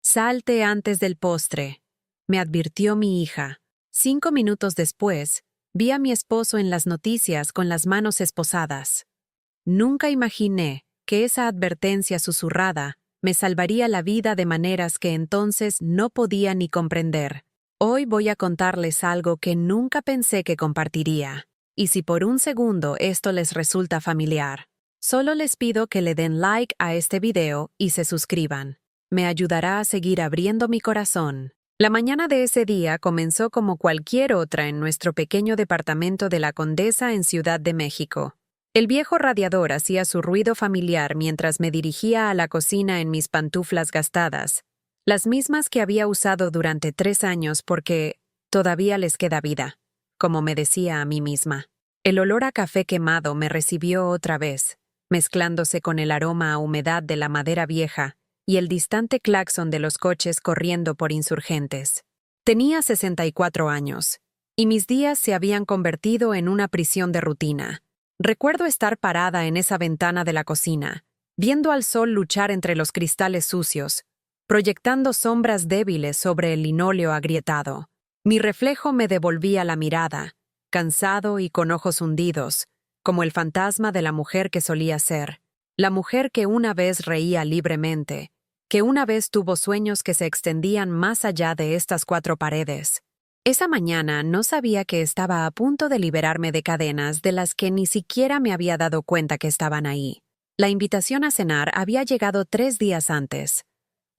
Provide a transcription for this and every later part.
Salte antes del postre, me advirtió mi hija. 5 minutos después, vi a mi esposo en las noticias con las manos esposadas. Nunca imaginé que esa advertencia susurrada me salvaría la vida de maneras que entonces no podía ni comprender. Hoy voy a contarles algo que nunca pensé que compartiría. Y si por un segundo esto les resulta familiar, solo les pido que le den like a este video y se suscriban. Me ayudará a seguir abriendo mi corazón. La mañana de ese día comenzó como cualquier otra en nuestro pequeño departamento de La Condesa en Ciudad de México. El viejo radiador hacía su ruido familiar mientras me dirigía a la cocina en mis pantuflas gastadas, las mismas que había usado durante 3 años porque todavía les queda vida, como me decía a mí misma. El olor a café quemado me recibió otra vez, mezclándose con el aroma a humedad de la madera vieja y el distante claxon de los coches corriendo por Insurgentes. Tenía 64 años, y mis días se habían convertido en una prisión de rutina. Recuerdo estar parada en esa ventana de la cocina, viendo al sol luchar entre los cristales sucios, proyectando sombras débiles sobre el linóleo agrietado. Mi reflejo me devolvía la mirada, cansado y con ojos hundidos, como el fantasma de la mujer que solía ser, la mujer que una vez reía libremente, que una vez tuvo sueños que se extendían más allá de estas 4 paredes. Esa mañana no sabía que estaba a punto de liberarme de cadenas de las que ni siquiera me había dado cuenta que estaban ahí. La invitación a cenar había llegado 3 días antes.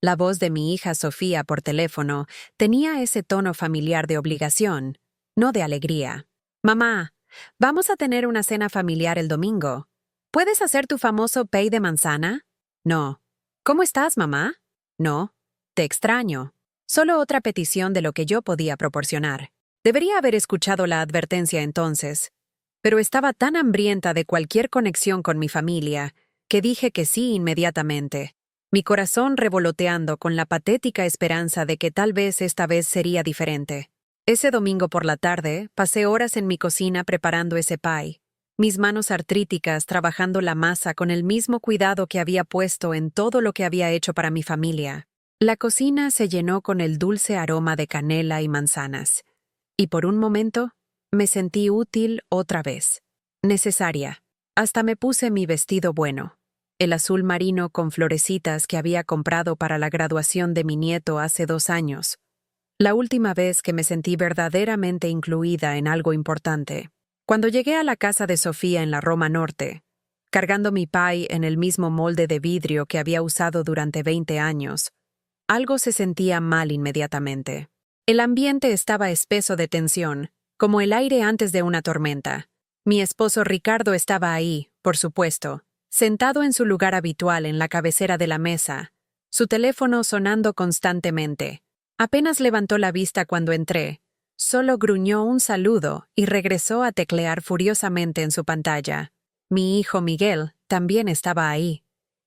La voz de mi hija Sofía por teléfono tenía ese tono familiar de obligación, no de alegría. «Mamá, vamos a tener una cena familiar el domingo. ¿Puedes hacer tu famoso pay de manzana?» «No». «¿Cómo estás, mamá?» «No. Te extraño». Solo otra petición de lo que yo podía proporcionar. Debería haber escuchado la advertencia entonces, pero estaba tan hambrienta de cualquier conexión con mi familia que dije que sí inmediatamente, mi corazón revoloteando con la patética esperanza de que tal vez esta vez sería diferente. Ese domingo por la tarde pasé horas en mi cocina preparando ese pie, mis manos artríticas trabajando la masa con el mismo cuidado que había puesto en todo lo que había hecho para mi familia. La cocina se llenó con el dulce aroma de canela y manzanas, y por un momento me sentí útil otra vez, necesaria. Hasta me puse mi vestido bueno, el azul marino con florecitas que había comprado para la graduación de mi nieto hace 2 años, la última vez que me sentí verdaderamente incluida en algo importante. Cuando llegué a la casa de Sofía en la Roma Norte, cargando mi pie en el mismo molde de vidrio que había usado durante 20 años, algo se sentía mal inmediatamente. El ambiente estaba espeso de tensión, como el aire antes de una tormenta. Mi esposo Ricardo estaba ahí, por supuesto, sentado en su lugar habitual en la cabecera de la mesa, su teléfono sonando constantemente. Apenas levantó la vista cuando entré. Solo gruñó un saludo y regresó a teclear furiosamente en su pantalla. Mi hijo Miguel también estaba ahí,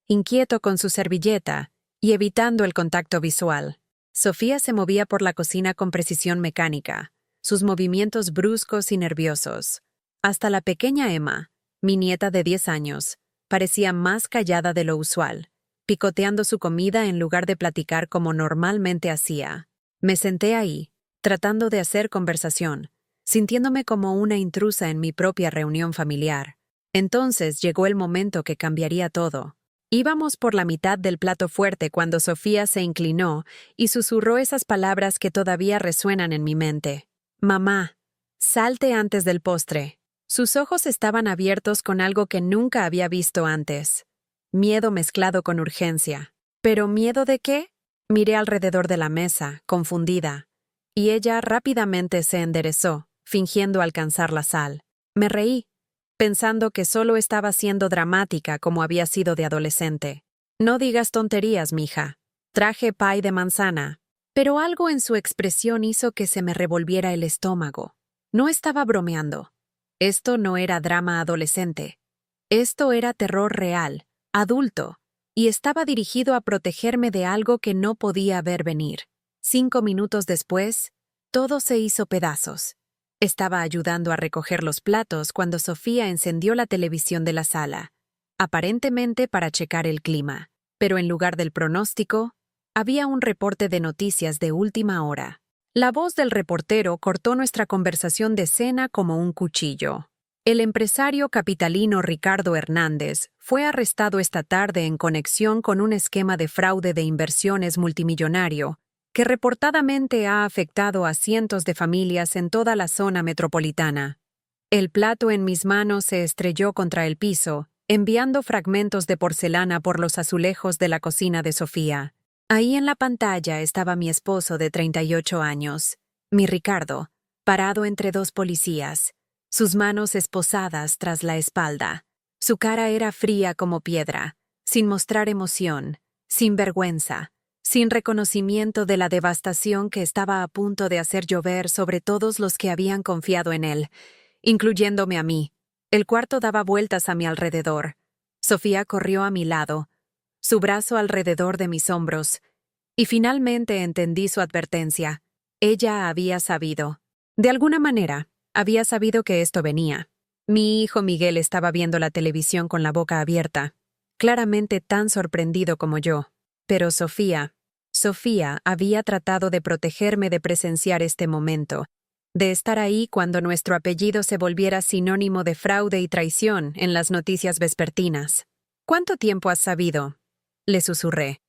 inquieto con su servilleta y evitando el contacto visual. Sofía se movía por la cocina con precisión mecánica, sus movimientos bruscos y nerviosos. Hasta la pequeña Emma, mi nieta de 10 años, parecía más callada de lo usual, picoteando su comida en lugar de platicar como normalmente hacía. Me senté ahí, tratando de hacer conversación, sintiéndome como una intrusa en mi propia reunión familiar. Entonces llegó el momento que cambiaría todo. Íbamos por la mitad del plato fuerte cuando Sofía se inclinó y susurró esas palabras que todavía resuenan en mi mente. «Mamá, salte antes del postre». Sus ojos estaban abiertos con algo que nunca había visto antes. Miedo mezclado con urgencia. ¿Pero miedo de qué? Miré alrededor de la mesa, confundida, y ella rápidamente se enderezó, fingiendo alcanzar la sal. Me reí, pensando que solo estaba siendo dramática como había sido de adolescente. «No digas tonterías, mija. Traje pie de manzana». Pero algo en su expresión hizo que se me revolviera el estómago. No estaba bromeando. Esto no era drama adolescente. Esto era terror real, adulto, y estaba dirigido a protegerme de algo que no podía ver venir. 5 minutos después, todo se hizo pedazos. Estaba ayudando a recoger los platos cuando Sofía encendió la televisión de la sala, aparentemente para checar el clima, pero en lugar del pronóstico, Había un reporte de noticias de última hora. La voz del reportero cortó nuestra conversación de cena como un cuchillo. El empresario capitalino Ricardo Hernández fue arrestado esta tarde en conexión con un esquema de fraude de inversiones multimillonario que reportadamente ha afectado a cientos de familias en toda la zona metropolitana. El plato en mis manos se estrelló contra el piso, enviando fragmentos de porcelana por los azulejos de la cocina de Sofía. Ahí en la pantalla estaba mi esposo de 38 años, mi Ricardo, parado entre dos policías, sus manos esposadas tras la espalda. Su cara era fría como piedra, sin mostrar emoción, sin vergüenza, sin reconocimiento de la devastación que estaba a punto de hacer llover sobre todos los que habían confiado en él, incluyéndome a mí. El cuarto daba vueltas a mi alrededor. Sofía corrió a mi lado, su brazo alrededor de mis hombros, y finalmente entendí su advertencia. Ella había sabido. De alguna manera, había sabido que esto venía. Mi hijo Miguel estaba viendo la televisión con la boca abierta, claramente tan sorprendido como yo. Pero Sofía había tratado de protegerme de presenciar este momento, de estar ahí cuando nuestro apellido se volviera sinónimo de fraude y traición en las noticias vespertinas. ¿Cuánto tiempo has sabido?, le susurré.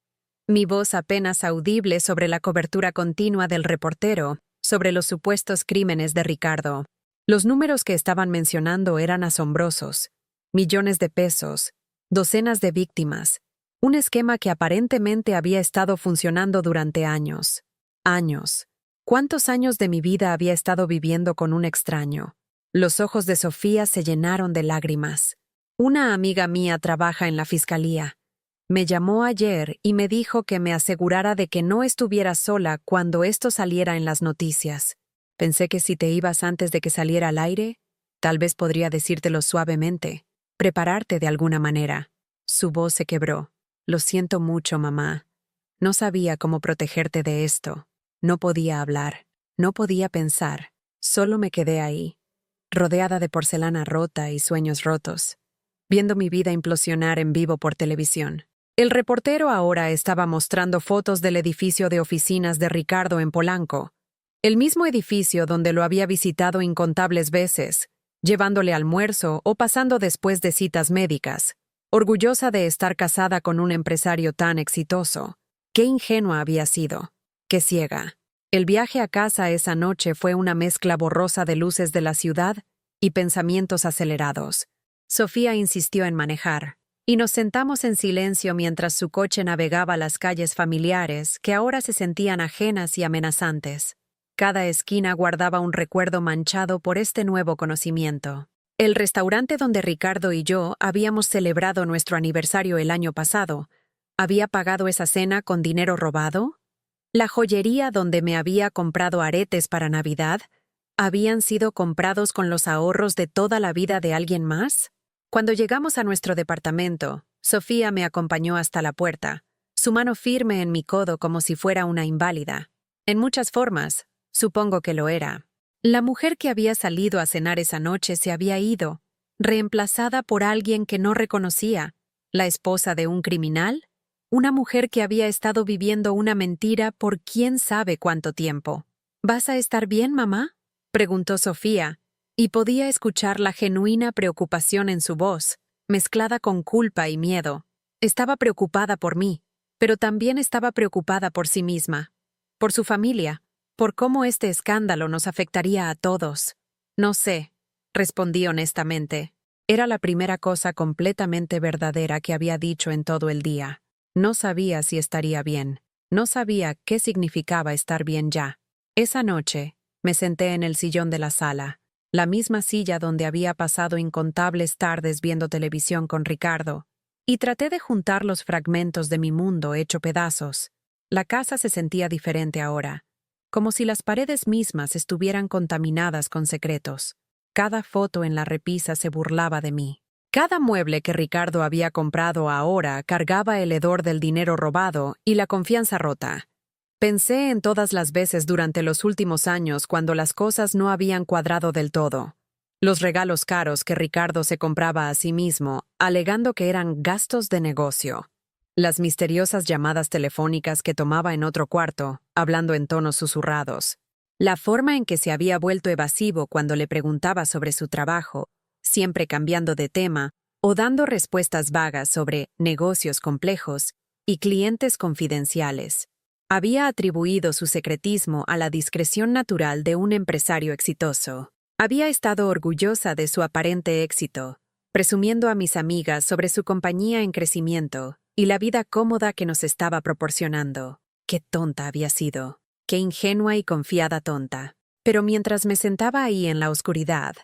Mi voz apenas audible sobre la cobertura continua del reportero sobre los supuestos crímenes de Ricardo. Los números que estaban mencionando eran asombrosos. Millones de pesos, docenas de víctimas, un esquema que aparentemente había estado funcionando durante años. Años. ¿Cuántos años de mi vida había estado viviendo con un extraño? Los ojos de Sofía se llenaron de lágrimas. Una amiga mía trabaja en la fiscalía. Me llamó ayer y me dijo que me asegurara de que no estuviera sola cuando esto saliera en las noticias. Pensé que si te ibas antes de que saliera al aire, tal vez podría decírtelo suavemente, prepararte de alguna manera. Su voz se quebró. Lo siento mucho, mamá. No sabía cómo protegerte de esto. No podía hablar, no podía pensar. Solo me quedé ahí, rodeada de porcelana rota y sueños rotos, viendo mi vida implosionar en vivo por televisión. El reportero ahora estaba mostrando fotos del edificio de oficinas de Ricardo en Polanco, el mismo edificio donde lo había visitado incontables veces, llevándole almuerzo o pasando después de citas médicas, orgullosa de estar casada con un empresario tan exitoso. Qué ingenua había sido, qué ciega. El viaje a casa esa noche fue una mezcla borrosa de luces de la ciudad y pensamientos acelerados. Sofía insistió en manejar, y nos sentamos en silencio mientras su coche navegaba las calles familiares que ahora se sentían ajenas y amenazantes. Cada esquina guardaba un recuerdo manchado por este nuevo conocimiento. El restaurante donde Ricardo y yo habíamos celebrado nuestro aniversario el año pasado, ¿había pagado esa cena con dinero robado? La joyería donde me había comprado aretes para Navidad, ¿habían sido comprados con los ahorros de toda la vida de alguien más? Cuando llegamos a nuestro departamento, Sofía me acompañó hasta la puerta, su mano firme en mi codo como si fuera una inválida. En muchas formas, supongo que lo era. La mujer que había salido a cenar esa noche se había ido, reemplazada por alguien que no reconocía, la esposa de un criminal, una mujer que había estado viviendo una mentira por quién sabe cuánto tiempo. ¿Vas a estar bien, mamá?, preguntó Sofía, y podía escuchar la genuina preocupación en su voz, mezclada con culpa y miedo. Estaba preocupada por mí, pero también estaba preocupada por sí misma, por su familia, por cómo este escándalo nos afectaría a todos. No sé, respondí honestamente. Era la primera cosa completamente verdadera que había dicho en todo el día. No sabía si estaría bien. No sabía qué significaba estar bien ya. Esa noche, me senté en el sillón de la sala, la misma silla donde había pasado incontables tardes viendo televisión con Ricardo, y traté de juntar los fragmentos de mi mundo hecho pedazos. La casa se sentía diferente ahora, como si las paredes mismas estuvieran contaminadas con secretos. Cada foto en la repisa se burlaba de mí. Cada mueble que Ricardo había comprado ahora cargaba el hedor del dinero robado y la confianza rota. Pensé en todas las veces durante los últimos años cuando las cosas no habían cuadrado del todo. Los regalos caros que Ricardo se compraba a sí mismo, alegando que eran gastos de negocio. Las misteriosas llamadas telefónicas que tomaba en otro cuarto, hablando en tonos susurrados. La forma en que se había vuelto evasivo cuando le preguntaba sobre su trabajo, siempre cambiando de tema o dando respuestas vagas sobre negocios complejos y clientes confidenciales. Había atribuido su secretismo a la discreción natural de un empresario exitoso. Había estado orgullosa de su aparente éxito, presumiendo a mis amigas sobre su compañía en crecimiento y la vida cómoda que nos estaba proporcionando. Qué tonta había sido. Qué ingenua y confiada tonta. Pero mientras me sentaba ahí en la oscuridad,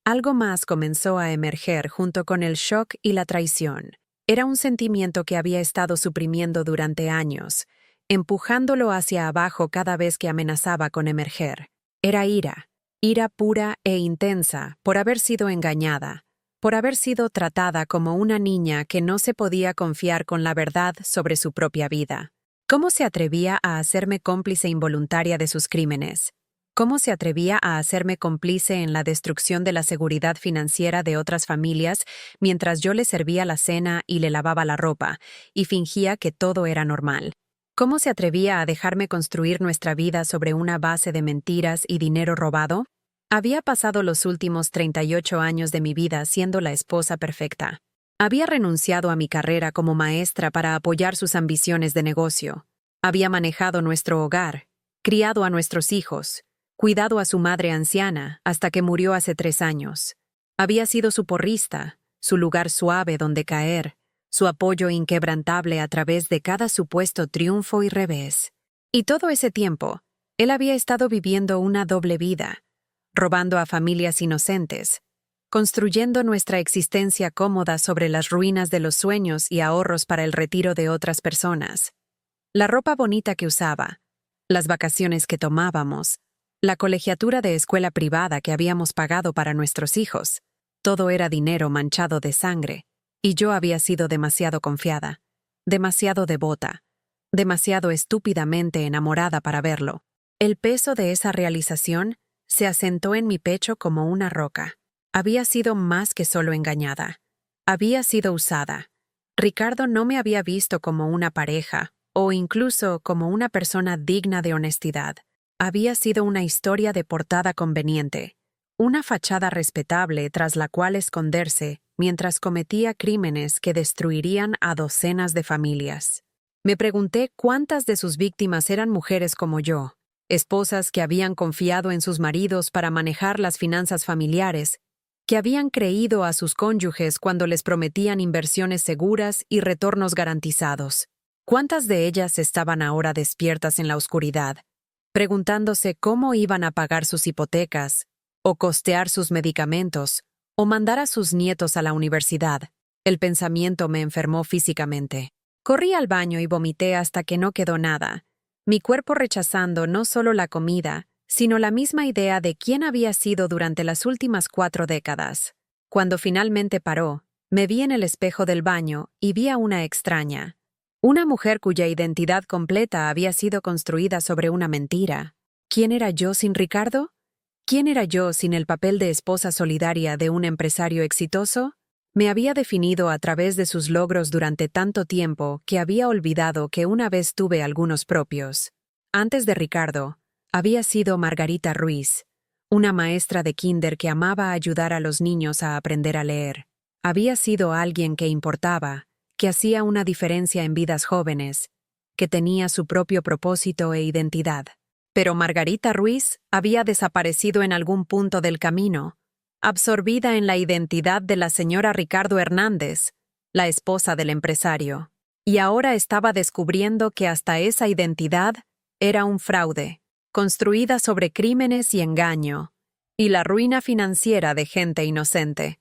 algo más comenzó a emerger junto con el shock y la traición. Era un sentimiento que había estado suprimiendo durante años, empujándolo hacia abajo cada vez que amenazaba con emerger. Era ira pura e intensa por haber sido engañada, por haber sido tratada como una niña que no se podía confiar con la verdad sobre su propia vida. ¿Cómo se atrevía a hacerme cómplice involuntaria de sus crímenes? ¿Cómo se atrevía a hacerme cómplice en la destrucción de la seguridad financiera de otras familias mientras yo le servía la cena y le lavaba la ropa y fingía que todo era normal? ¿Cómo se atrevía a dejarme construir nuestra vida sobre una base de mentiras y dinero robado? Había pasado los últimos 38 años de mi vida siendo la esposa perfecta. Había renunciado a mi carrera como maestra para apoyar sus ambiciones de negocio. Había manejado nuestro hogar, criado a nuestros hijos, cuidado a su madre anciana hasta que murió hace 3 años. Había sido su porrista, su lugar suave donde caer, su apoyo inquebrantable a través de cada supuesto triunfo y revés. Y todo ese tiempo, él había estado viviendo una doble vida, robando a familias inocentes, construyendo nuestra existencia cómoda sobre las ruinas de los sueños y ahorros para el retiro de otras personas. La ropa bonita que usaba, las vacaciones que tomábamos, la colegiatura de escuela privada que habíamos pagado para nuestros hijos, todo era dinero manchado de sangre, y yo había sido demasiado confiada, demasiado devota, demasiado estúpidamente enamorada para verlo. El peso de esa realización se asentó en mi pecho como una roca. Había sido más que solo engañada. Había sido usada. Ricardo no me había visto como una pareja, o incluso como una persona digna de honestidad. Había sido una historia de portada conveniente, una fachada respetable tras la cual esconderse mientras cometía crímenes que destruirían a docenas de familias. Me pregunté cuántas de sus víctimas eran mujeres como yo, esposas que habían confiado en sus maridos para manejar las finanzas familiares, que habían creído a sus cónyuges cuando les prometían inversiones seguras y retornos garantizados. ¿Cuántas de ellas estaban ahora despiertas en la oscuridad, preguntándose cómo iban a pagar sus hipotecas, o costear sus medicamentos, o mandar a sus nietos a la universidad? El pensamiento me enfermó físicamente. Corrí al baño y vomité hasta que no quedó nada, mi cuerpo rechazando no solo la comida, sino la misma idea de quién había sido durante las últimas 4 décadas. Cuando finalmente paró, me vi en el espejo del baño y vi a una extraña. Una mujer cuya identidad completa había sido construida sobre una mentira. ¿Quién era yo sin Ricardo? ¿Quién era yo sin el papel de esposa solidaria de un empresario exitoso? Me había definido a través de sus logros durante tanto tiempo que había olvidado que una vez tuve algunos propios. Antes de Ricardo, había sido Margarita Ruiz, una maestra de kinder que amaba ayudar a los niños a aprender a leer. Había sido alguien que importaba, que hacía una diferencia en vidas jóvenes, que tenía su propio propósito e identidad. Pero Margarita Ruiz había desaparecido en algún punto del camino, absorbida en la identidad de la señora Ricardo Hernández, la esposa del empresario. Y ahora estaba descubriendo que hasta esa identidad era un fraude, construida sobre crímenes y engaño, y la ruina financiera de gente inocente.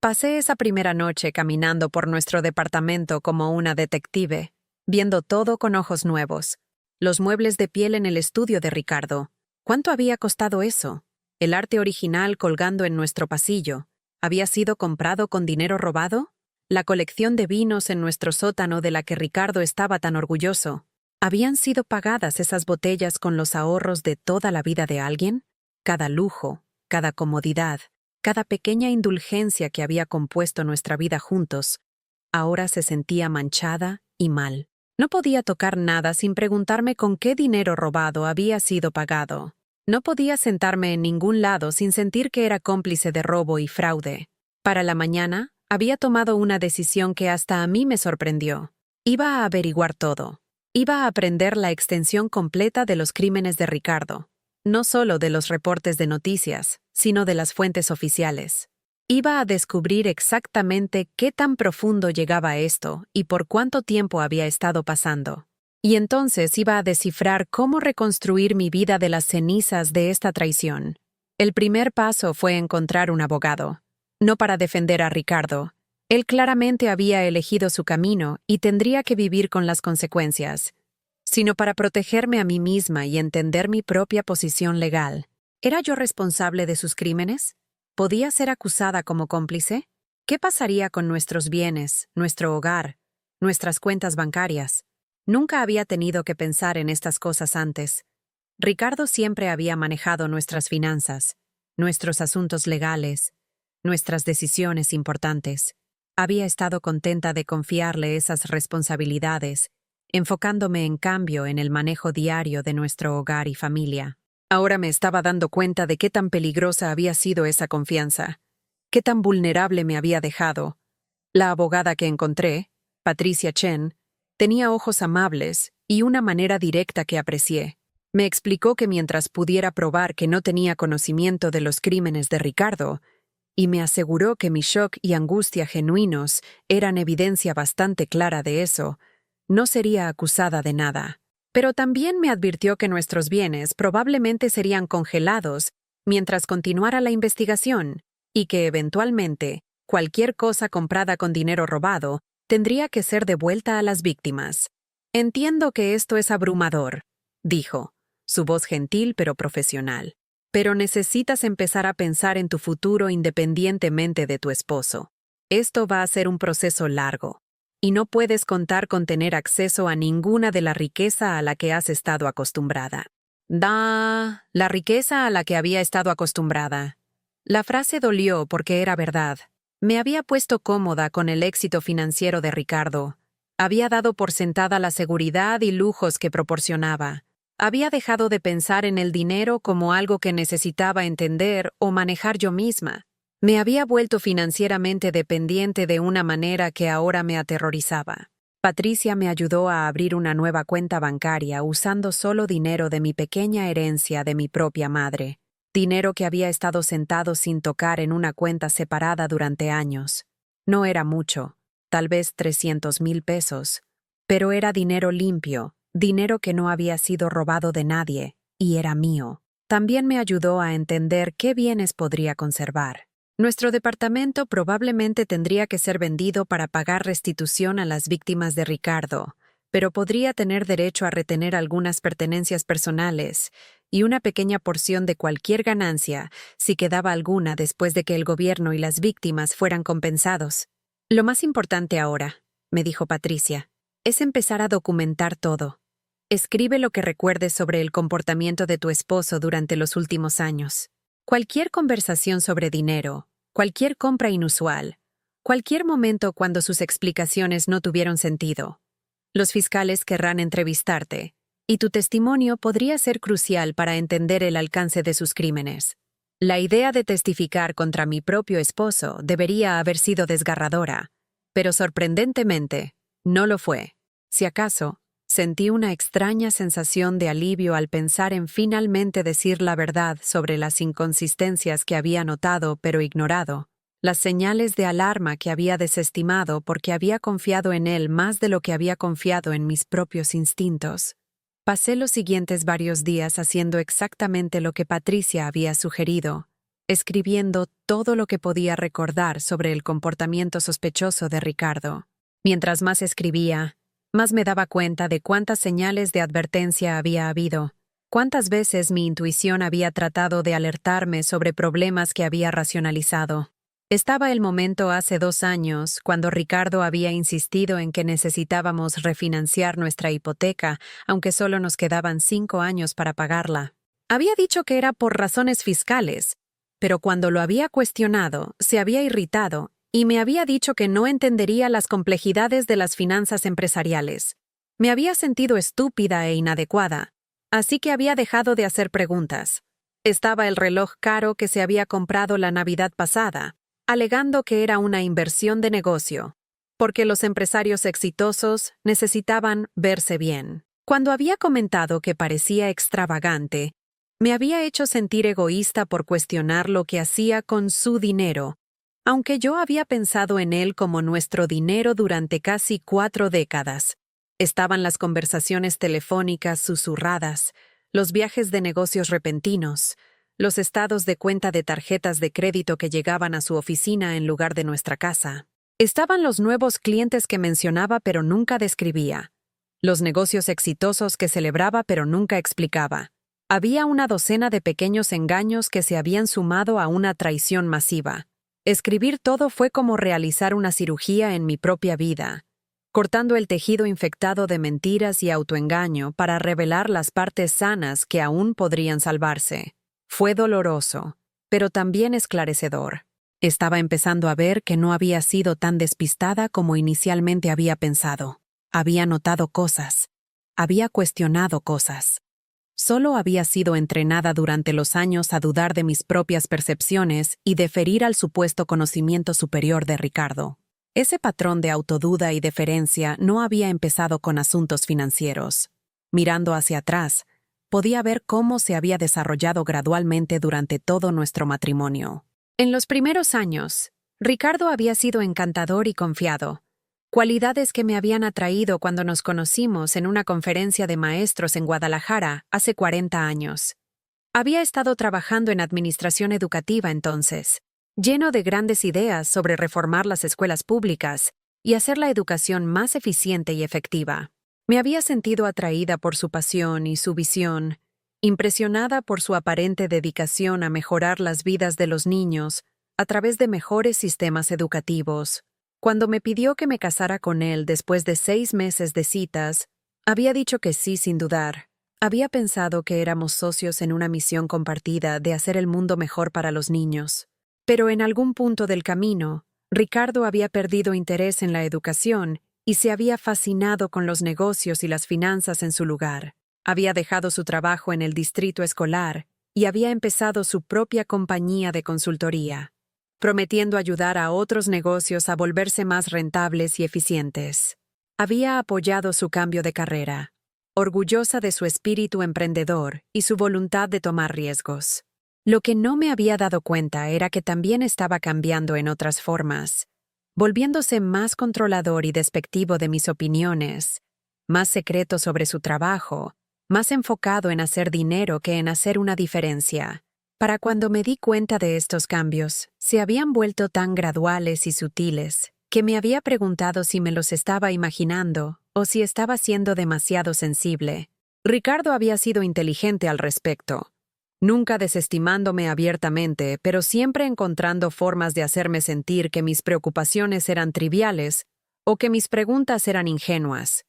Pasé esa primera noche caminando por nuestro departamento como una detective, viendo todo con ojos nuevos. Los muebles de piel en el estudio de Ricardo. ¿Cuánto había costado eso? El arte original colgando en nuestro pasillo. ¿Había sido comprado con dinero robado? La colección de vinos en nuestro sótano de la que Ricardo estaba tan orgulloso. ¿Habían sido pagadas esas botellas con los ahorros de toda la vida de alguien? Cada lujo, cada comodidad, cada pequeña indulgencia que había compuesto nuestra vida juntos, ahora se sentía manchada y mal. No podía tocar nada sin preguntarme con qué dinero robado había sido pagado. No podía sentarme en ningún lado sin sentir que era cómplice de robo y fraude. Para la mañana, había tomado una decisión que hasta a mí me sorprendió. Iba a averiguar todo. Iba a aprender la extensión completa de los crímenes de Ricardo. No solo de los reportes de noticias, sino de las fuentes oficiales. Iba a descubrir exactamente qué tan profundo llegaba esto y por cuánto tiempo había estado pasando. Y entonces iba a descifrar cómo reconstruir mi vida de las cenizas de esta traición. El primer paso fue encontrar un abogado. No para defender a Ricardo. Él claramente había elegido su camino y tendría que vivir con las consecuencias, sino para protegerme a mí misma y entender mi propia posición legal. ¿Era yo responsable de sus crímenes? ¿Podía ser acusada como cómplice? ¿Qué pasaría con nuestros bienes, nuestro hogar, nuestras cuentas bancarias? Nunca había tenido que pensar en estas cosas antes. Ricardo siempre había manejado nuestras finanzas, nuestros asuntos legales, nuestras decisiones importantes. Había estado contenta de confiarle esas responsabilidades, enfocándome en cambio en el manejo diario de nuestro hogar y familia. Ahora me estaba dando cuenta de qué tan peligrosa había sido esa confianza, qué tan vulnerable me había dejado. La abogada que encontré, Patricia Chen, tenía ojos amables y una manera directa que aprecié. Me explicó que mientras pudiera probar que no tenía conocimiento de los crímenes de Ricardo, y me aseguró que mi shock y angustia genuinos eran evidencia bastante clara de eso, no sería acusada de nada. Pero también me advirtió que nuestros bienes probablemente serían congelados mientras continuara la investigación y que, eventualmente, cualquier cosa comprada con dinero robado tendría que ser devuelta a las víctimas. «Entiendo que esto es abrumador», dijo, su voz gentil pero profesional. «Pero necesitas empezar a pensar en tu futuro independientemente de tu esposo. Esto va a ser un proceso largo. Y no puedes contar con tener acceso a ninguna de la riqueza a la que has estado acostumbrada». La riqueza a la que había estado acostumbrada. La frase dolió porque era verdad. Me había puesto cómoda con el éxito financiero de Ricardo. Había dado por sentada la seguridad y lujos que proporcionaba. Había dejado de pensar en el dinero como algo que necesitaba entender o manejar yo misma. Me había vuelto financieramente dependiente de una manera que ahora me aterrorizaba. Patricia me ayudó a abrir una nueva cuenta bancaria usando solo dinero de mi pequeña herencia de mi propia madre. Dinero que había estado sentado sin tocar en una cuenta separada durante años. No era mucho, tal vez 300,000 pesos, pero era dinero limpio, dinero que no había sido robado de nadie, y era mío. También me ayudó a entender qué bienes podría conservar. Nuestro departamento probablemente tendría que ser vendido para pagar restitución a las víctimas de Ricardo, pero podría tener derecho a retener algunas pertenencias personales y una pequeña porción de cualquier ganancia, si quedaba alguna después de que el gobierno y las víctimas fueran compensados. «Lo más importante ahora», me dijo Patricia, «es empezar a documentar todo. Escribe lo que recuerdes sobre el comportamiento de tu esposo durante los últimos años. Cualquier conversación sobre dinero, cualquier compra inusual, cualquier momento cuando sus explicaciones no tuvieron sentido. Los fiscales querrán entrevistarte, y tu testimonio podría ser crucial para entender el alcance de sus crímenes. La idea de testificar contra mi propio esposo debería haber sido desgarradora, pero sorprendentemente, no lo fue. Si acaso, sentí una extraña sensación de alivio al pensar en finalmente decir la verdad sobre las inconsistencias que había notado pero ignorado, las señales de alarma que había desestimado porque había confiado en él más de lo que había confiado en mis propios instintos. Pasé los siguientes varios días haciendo exactamente lo que Patricia había sugerido, escribiendo todo lo que podía recordar sobre el comportamiento sospechoso de Ricardo. Mientras más escribía, más me daba cuenta de cuántas señales de advertencia había habido, cuántas veces mi intuición había tratado de alertarme sobre problemas que había racionalizado. Estaba el momento hace 2 años, cuando Ricardo había insistido en que necesitábamos refinanciar nuestra hipoteca, aunque solo nos quedaban 5 años para pagarla. Había dicho que era por razones fiscales, pero cuando lo había cuestionado, se había irritado y me había dicho que no entendería las complejidades de las finanzas empresariales. Me había sentido estúpida e inadecuada, así que había dejado de hacer preguntas. Estaba el reloj caro que se había comprado la Navidad pasada, alegando que era una inversión de negocio, porque los empresarios exitosos necesitaban verse bien. Cuando había comentado que parecía extravagante, me había hecho sentir egoísta por cuestionar lo que hacía con su dinero, aunque yo había pensado en él como nuestro dinero durante casi 4 décadas. Estaban las conversaciones telefónicas susurradas, los viajes de negocios repentinos, los estados de cuenta de tarjetas de crédito que llegaban a su oficina en lugar de nuestra casa. Estaban los nuevos clientes que mencionaba pero nunca describía, los negocios exitosos que celebraba pero nunca explicaba. Había una docena de pequeños engaños que se habían sumado a una traición masiva. Escribir todo fue como realizar una cirugía en mi propia vida, cortando el tejido infectado de mentiras y autoengaño para revelar las partes sanas que aún podrían salvarse. Fue doloroso, pero también esclarecedor. Estaba empezando a ver que no había sido tan despistada como inicialmente había pensado. Había notado cosas. Había cuestionado cosas. Solo había sido entrenada durante los años a dudar de mis propias percepciones y deferir al supuesto conocimiento superior de Ricardo. Ese patrón de autoduda y deferencia no había empezado con asuntos financieros. Mirando hacia atrás, podía ver cómo se había desarrollado gradualmente durante todo nuestro matrimonio. En los primeros años, Ricardo había sido encantador y confiado, cualidades que me habían atraído cuando nos conocimos en una conferencia de maestros en Guadalajara hace 40 años. Había estado trabajando en administración educativa entonces, lleno de grandes ideas sobre reformar las escuelas públicas y hacer la educación más eficiente y efectiva. Me había sentido atraída por su pasión y su visión, impresionada por su aparente dedicación a mejorar las vidas de los niños a través de mejores sistemas educativos. Cuando me pidió que me casara con él después de 6 meses de citas, había dicho que sí sin dudar. Había pensado que éramos socios en una misión compartida de hacer el mundo mejor para los niños. Pero en algún punto del camino, Ricardo había perdido interés en la educación y se había fascinado con los negocios y las finanzas en su lugar. Había dejado su trabajo en el distrito escolar y había empezado su propia compañía de consultoría, prometiendo ayudar a otros negocios a volverse más rentables y eficientes. Había apoyado su cambio de carrera, orgullosa de su espíritu emprendedor y su voluntad de tomar riesgos. Lo que no me había dado cuenta era que también estaba cambiando en otras formas, volviéndose más controlador y despectivo de mis opiniones, más secreto sobre su trabajo, más enfocado en hacer dinero que en hacer una diferencia. Para cuando me di cuenta de estos cambios, se habían vuelto tan graduales y sutiles que me había preguntado si me los estaba imaginando o si estaba siendo demasiado sensible. Ricardo había sido inteligente al respecto, nunca desestimándome abiertamente, pero siempre encontrando formas de hacerme sentir que mis preocupaciones eran triviales o que mis preguntas eran ingenuas.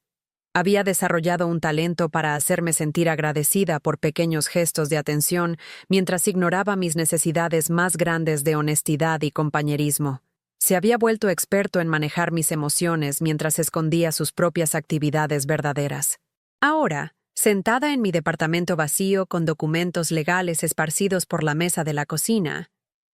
Había desarrollado un talento para hacerme sentir agradecida por pequeños gestos de atención mientras ignoraba mis necesidades más grandes de honestidad y compañerismo. Se había vuelto experto en manejar mis emociones mientras escondía sus propias actividades verdaderas. Ahora, sentada en mi departamento vacío con documentos legales esparcidos por la mesa de la cocina,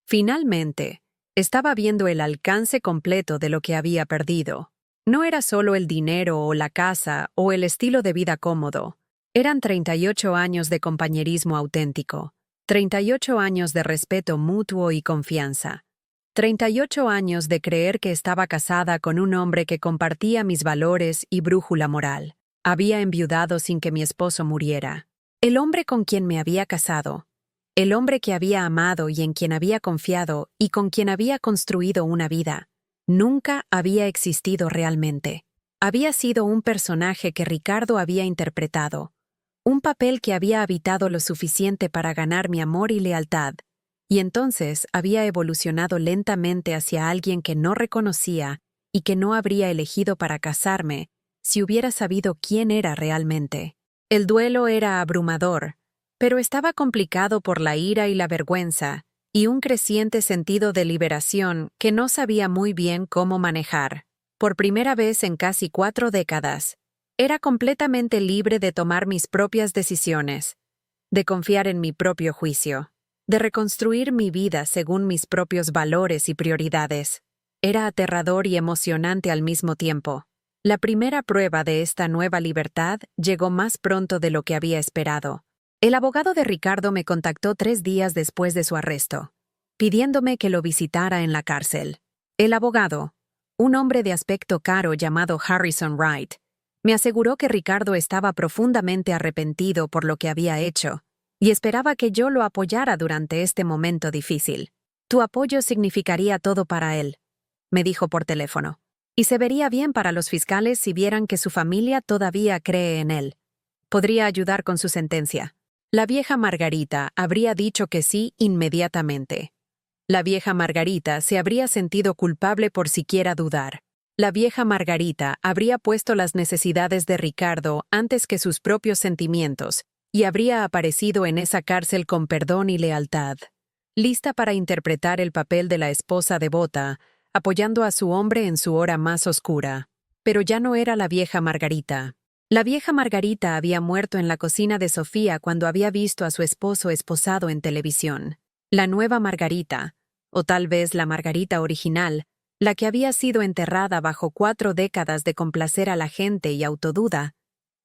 finalmente, estaba viendo el alcance completo de lo que había perdido. No era solo el dinero o la casa o el estilo de vida cómodo. Eran 38 años de compañerismo auténtico, 38 años de respeto mutuo y confianza, 38 años de creer que estaba casada con un hombre que compartía mis valores y brújula moral. Había enviudado sin que mi esposo muriera. El hombre con quien me había casado, el hombre que había amado y en quien había confiado y con quien había construido una vida, nunca había existido realmente. Había sido un personaje que Ricardo había interpretado, un papel que había habitado lo suficiente para ganar mi amor y lealtad, y entonces había evolucionado lentamente hacia alguien que no reconocía y que no habría elegido para casarme si hubiera sabido quién era realmente. El duelo era abrumador, pero estaba complicado por la ira y la vergüenza, y un creciente sentido de liberación que no sabía muy bien cómo manejar. Por primera vez en casi 4 décadas, era completamente libre de tomar mis propias decisiones, de confiar en mi propio juicio, de reconstruir mi vida según mis propios valores y prioridades. Era aterrador y emocionante al mismo tiempo. La primera prueba de esta nueva libertad llegó más pronto de lo que había esperado. El abogado de Ricardo me contactó 3 días después de su arresto, pidiéndome que lo visitara en la cárcel. El abogado, un hombre de aspecto caro llamado Harrison Wright, me aseguró que Ricardo estaba profundamente arrepentido por lo que había hecho y esperaba que yo lo apoyara durante este momento difícil. Tu apoyo significaría todo para él, me dijo por teléfono, y se vería bien para los fiscales si vieran que su familia todavía cree en él. Podría ayudar con su sentencia. La vieja Margarita habría dicho que sí inmediatamente. La vieja Margarita se habría sentido culpable por siquiera dudar. La vieja Margarita habría puesto las necesidades de Ricardo antes que sus propios sentimientos y habría aparecido en esa cárcel con perdón y lealtad, lista para interpretar el papel de la esposa devota, apoyando a su hombre en su hora más oscura. Pero ya no era la vieja Margarita. La vieja Margarita había muerto en la cocina de Sofía cuando había visto a su esposo esposado en televisión. La nueva Margarita, o tal vez la Margarita original, la que había sido enterrada bajo 4 décadas de complacer a la gente y autoduda,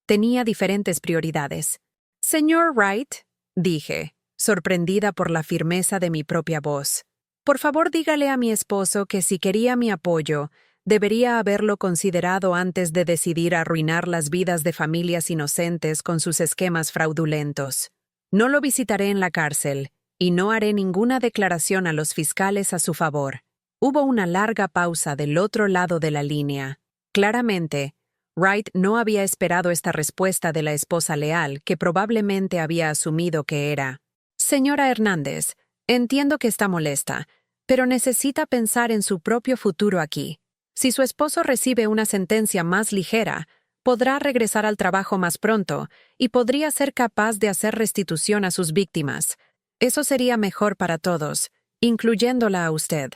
tenía diferentes prioridades. Señor Wright, dije, sorprendida por la firmeza de mi propia voz. Por favor, dígale a mi esposo que si quería mi apoyo, debería haberlo considerado antes de decidir arruinar las vidas de familias inocentes con sus esquemas fraudulentos. No lo visitaré en la cárcel y no haré ninguna declaración a los fiscales a su favor. Hubo una larga pausa del otro lado de la línea. Claramente, Wright no había esperado esta respuesta de la esposa leal que probablemente había asumido que era. Señora Hernández, entiendo que está molesta, pero necesita pensar en su propio futuro aquí. Si su esposo recibe una sentencia más ligera, podrá regresar al trabajo más pronto y podría ser capaz de hacer restitución a sus víctimas. Eso sería mejor para todos, incluyéndola a usted.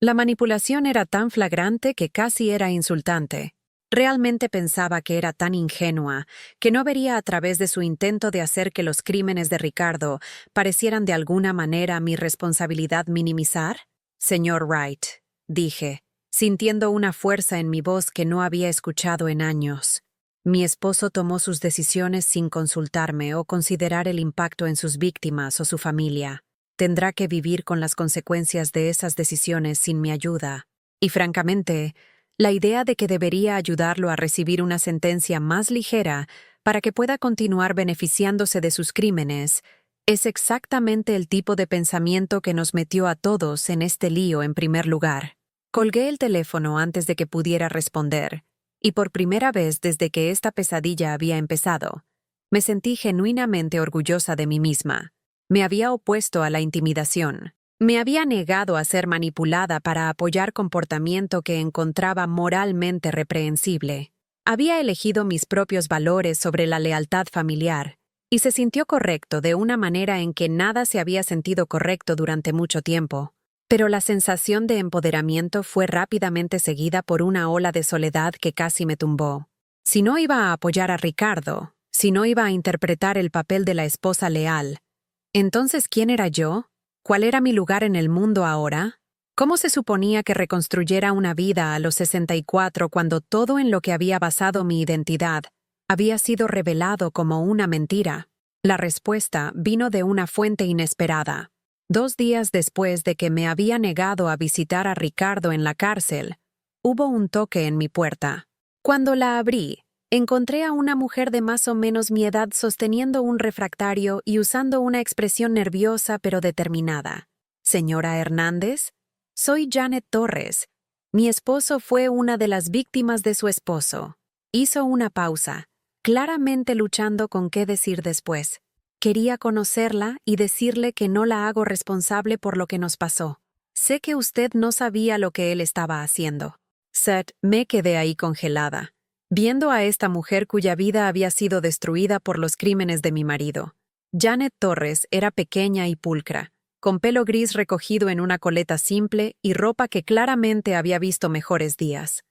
La manipulación era tan flagrante que casi era insultante. Realmente pensaba que era tan ingenua que no vería a través de su intento de hacer que los crímenes de Ricardo parecieran de alguna manera mi responsabilidad minimizar. Señor Wright, dije, sintiendo una fuerza en mi voz que no había escuchado en años. Mi esposo tomó sus decisiones sin consultarme o considerar el impacto en sus víctimas o su familia. Tendrá que vivir con las consecuencias de esas decisiones sin mi ayuda. Y francamente, la idea de que debería ayudarlo a recibir una sentencia más ligera para que pueda continuar beneficiándose de sus crímenes es exactamente el tipo de pensamiento que nos metió a todos en este lío en primer lugar. Colgué el teléfono antes de que pudiera responder, y por primera vez desde que esta pesadilla había empezado, me sentí genuinamente orgullosa de mí misma. Me había opuesto a la intimidación. Me había negado a ser manipulada para apoyar comportamiento que encontraba moralmente reprehensible. Había elegido mis propios valores sobre la lealtad familiar, y se sintió correcto de una manera en que nada se había sentido correcto durante mucho tiempo. Pero la sensación de empoderamiento fue rápidamente seguida por una ola de soledad que casi me tumbó. Si no iba a apoyar a Ricardo, si no iba a interpretar el papel de la esposa leal, entonces, ¿quién era yo? ¿Cuál era mi lugar en el mundo ahora? ¿Cómo se suponía que reconstruyera una vida a los 64 cuando todo en lo que había basado mi identidad había sido revelado como una mentira? La respuesta vino de una fuente inesperada. 2 días después de que me había negado a visitar a Ricardo en la cárcel, hubo un toque en mi puerta. Cuando la abrí, encontré a una mujer de más o menos mi edad sosteniendo un refractario y usando una expresión nerviosa pero determinada. «Señora Hernández, soy Janet Torres. Mi esposo fue una de las víctimas de su esposo». Hizo una pausa, claramente luchando con qué decir después. Quería conocerla y decirle que no la hago responsable por lo que nos pasó. Sé que usted no sabía lo que él estaba haciendo. Seth, me quedé ahí congelada, viendo a esta mujer cuya vida había sido destruida por los crímenes de mi marido. Janet Torres era pequeña y pulcra, con pelo gris recogido en una coleta simple y ropa que claramente había visto mejores días.